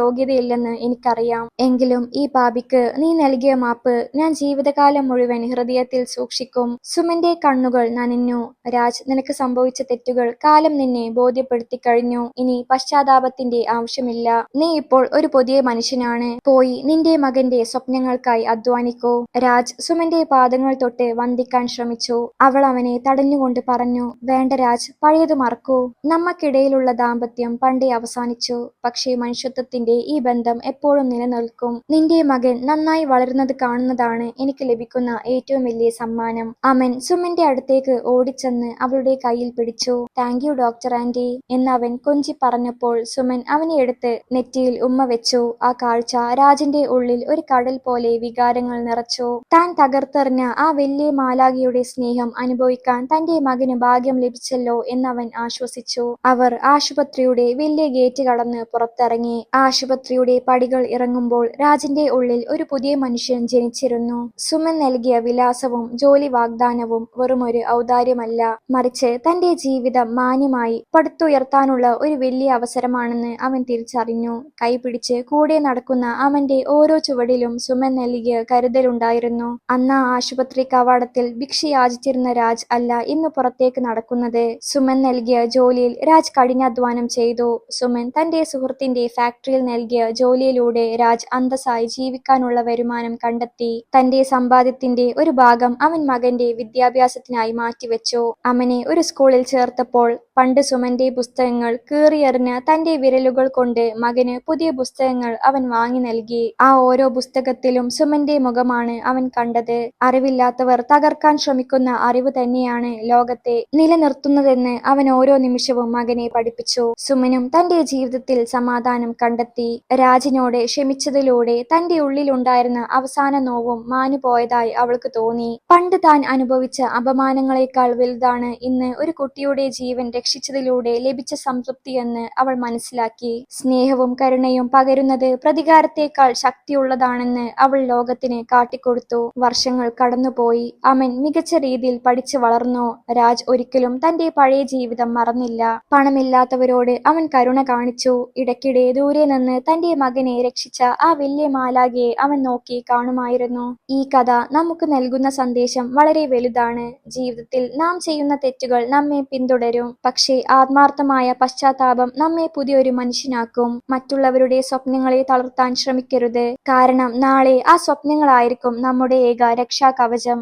യോഗ്യതയില്ലെന്ന് എനിക്കറിയാം. എങ്കിലും ഈ പാപിക്ക് നീ നൽകിയ മാപ്പ് ഞാൻ ജീവിതകാലം മുഴുവൻ ഹൃദയത്തിൽ സൂക്ഷിക്കും. സുമന്റെ കണ്ണുകൾ നനഞ്ഞു. രാജ്, നിനക്ക് സംഭവിച്ച തെറ്റുകൾ കാലം നിന്നെ ബോധ്യപ്പെടുത്തി കഴിഞ്ഞു. ഇനി പശ്ചാത്താപത്തിന്റെ ആവശ്യമില്ല. നീ ഇപ്പോൾ ഒരു പുതിയ മനുഷ്യനാണ്. പോയി നിന്റെ മകന്റെ സ്വപ്നങ്ങൾക്കായി അധ്വാനിക്കൂ. രാജ് സുമന്റെ പാദങ്ങൾ തൊട്ട് വന്ദിക്കാൻ ശ്രമിച്ചു. അവൾ അവനെ തടഞ്ഞുകൊണ്ട് പറഞ്ഞു. വേണ്ട രാജ്, പഴയത് മറക്കൂ. നമ്മക്കിടയിലുള്ള ദാമ്പത്യം പണ്ടേ അവസാനിച്ചു. പക്ഷേ മനുഷ്യത്വത്തിന്റെ ഈ ബന്ധം എപ്പോഴും നിലനിൽക്കും. സഹായിക്കും. നിന്റെ മകൻ നന്നായി വളരുന്നത് കാണുന്നതാണ് എനിക്ക് ലഭിക്കുന്ന ഏറ്റവും വലിയ സമ്മാനം. അമൻ സുമന്റെ അടുത്തേക്ക് ഓടിച്ചെന്ന് അവളുടെ കയ്യിൽ പിടിച്ചു. താങ്ക് യു ഡോക്ടർ ആന്റി എന്ന് അവൻ കൊഞ്ചി പറഞ്ഞപ്പോൾ സുമൻ അവനെ എടുത്ത് നെറ്റിയിൽ ഉമ്മ വെച്ചു. ആ കാഴ്ച രാജിന്റെ ഉള്ളിൽ ഒരു കടൽ പോലെ വികാരങ്ങൾ നിറച്ചു. താൻ തകർത്തെറിഞ്ഞ ആ വലിയ മാലാഖയുടെ സ്നേഹം അനുഭവിക്കാൻ തന്റെ മകന് ഭാഗ്യം ലഭിച്ചല്ലോ എന്നവൻ ആശ്വസിച്ചു. അവർ ആശുപത്രിയുടെ വലിയ ഗേറ്റ് കടന്ന് പുറത്തിറങ്ങി. ആശുപത്രിയുടെ പടികൾ ഇറങ്ങുമ്പോൾ രാജിന്റെ ഉള്ളിൽ ഒരു പുതിയ മനുഷ്യൻ ജനിച്ചിരുന്നു. സുമൻ നൽകിയ വിലാസവും ജോലി വാഗ്ദാനവും വെറുമൊരു ഔദാര്യമല്ല, മറിച്ച് തന്റെ ജീവിതം മാന്യമായി പടുത്തുയർത്താനുള്ള ഒരു വലിയ അവസരമാണെന്ന് അവൻ തിരിച്ചറിഞ്ഞു. കൈപിടിച്ച് കൂടെ നടക്കുന്ന അവന്റെ ഓരോ ചുവടിലും സുമൻ നൽകിയ കരുതലുണ്ടായിരുന്നു. അന്ന് ആ ആശുപത്രി കവാടത്തിൽ ഭിക്ഷ യാചിച്ചിരുന്ന രാജ് അല്ല ഇന്ന് പുറത്തേക്ക് നടക്കുന്നത്. സുമൻ നൽകിയ ജോലിയിൽ രാജ് കഠിനാധ്വാനം ചെയ്തു. സുമൻ തന്റെ സുഹൃത്തിന്റെ ഫാക്ടറിയിൽ നൽകിയ ജോലിയിലൂടെ രാജ് അന്തസ്സായി ജീവിക്കാനുള്ള വരുമാനം കണ്ടെത്തി. തന്റെ സമ്പാദ്യത്തിന്റെ ഒരു ഭാഗം അവൻ മകന്റെ വിദ്യാഭ്യാസത്തിനായി മാറ്റിവെച്ചു. അമനെ ഒരു സ്കൂളിൽ ചേർത്തപ്പോൾ പണ്ട് സുമന്റെ പുസ്തകങ്ങൾ കീറിയെറിഞ്ഞ തന്റെ വിരലുകൾ കൊണ്ട് മകന് പുതിയ പുസ്തകങ്ങൾ അവൻ വാങ്ങി നൽകി. ആ ഓരോ പുസ്തകത്തിലും സുമന്റെ മുഖമാണ് അവൻ കണ്ടത്. അറിവില്ലാത്തവർ തകർക്കാൻ ശ്രമിക്കുന്ന അറിവ് തന്നെയാണ് ലോകത്തെ നിലനിർത്തുന്നതെന്ന് അവൻ ഓരോ നിമിഷവും മകനെ പഠിപ്പിച്ചു. സുമനും തന്റെ ജീവിതത്തിൽ സമാധാനം കണ്ടെത്തി. രാജിനോട് ക്ഷമിച്ചതിലൂടെ തന്റെ ഉള്ളിലുണ്ടായിരുന്ന അവസാന നോവും മാഞ്ഞുപോയതായി അവൾക്ക് തോന്നി. പണ്ട് താൻ അനുഭവിച്ച അപമാനങ്ങളെക്കാൾ വലുതാണ് ഇന്ന് ഒരു കുട്ടിയുടെ ജീവൻ രക്ഷിച്ചതിലൂടെ ലഭിച്ച സംതൃപ്തിയെന്ന് അവൾ മനസ്സിലാക്കി. സ്നേഹവും കരുണയും പകരുന്നത് പ്രതികാരത്തെക്കാൾ ശക്തിയുള്ളതാണെന്ന് അവൾ ലോകത്തിന് കാട്ടിക്കൊടുത്തു. വർഷങ്ങൾ കടന്നുപോയി. അമൻ മികച്ച രീതിയിൽ പഠിച്ചു വളർന്നു. രാജ് ഒരിക്കലും തന്റെ പഴയ ജീവിതം മറന്നില്ല. പണമില്ലാത്തവരോട് അവൻ കരുണ കാണിച്ചു. ഇടയ്ക്കിടെ ദൂരെ നിന്ന് തന്റെ മകനെ രക്ഷിച്ച ആ വലിയ മാലാഖയെ അവൻ നോക്കി കാണുമായിരുന്നു. ഈ കഥ നമുക്ക് നൽകുന്ന സന്ദേശം വളരെ വലുതാണ്. ജീവിതത്തിൽ നാം ചെയ്യുന്ന തെറ്റുകൾ നമ്മെ പിന്തുടരും, പക്ഷേ ആത്മാർത്ഥമായ പശ്ചാത്താപം നമ്മെ പുതിയൊരു മനുഷ്യനാക്കും. മറ്റുള്ളവരുടെ സ്വപ്നങ്ങളെ തളർത്താൻ ശ്രമിക്കരുത്, കാരണം നാളെ ആ സ്വപ്നങ്ങളായിരിക്കും നമ്മുടെ ഏക രക്ഷാകവചം.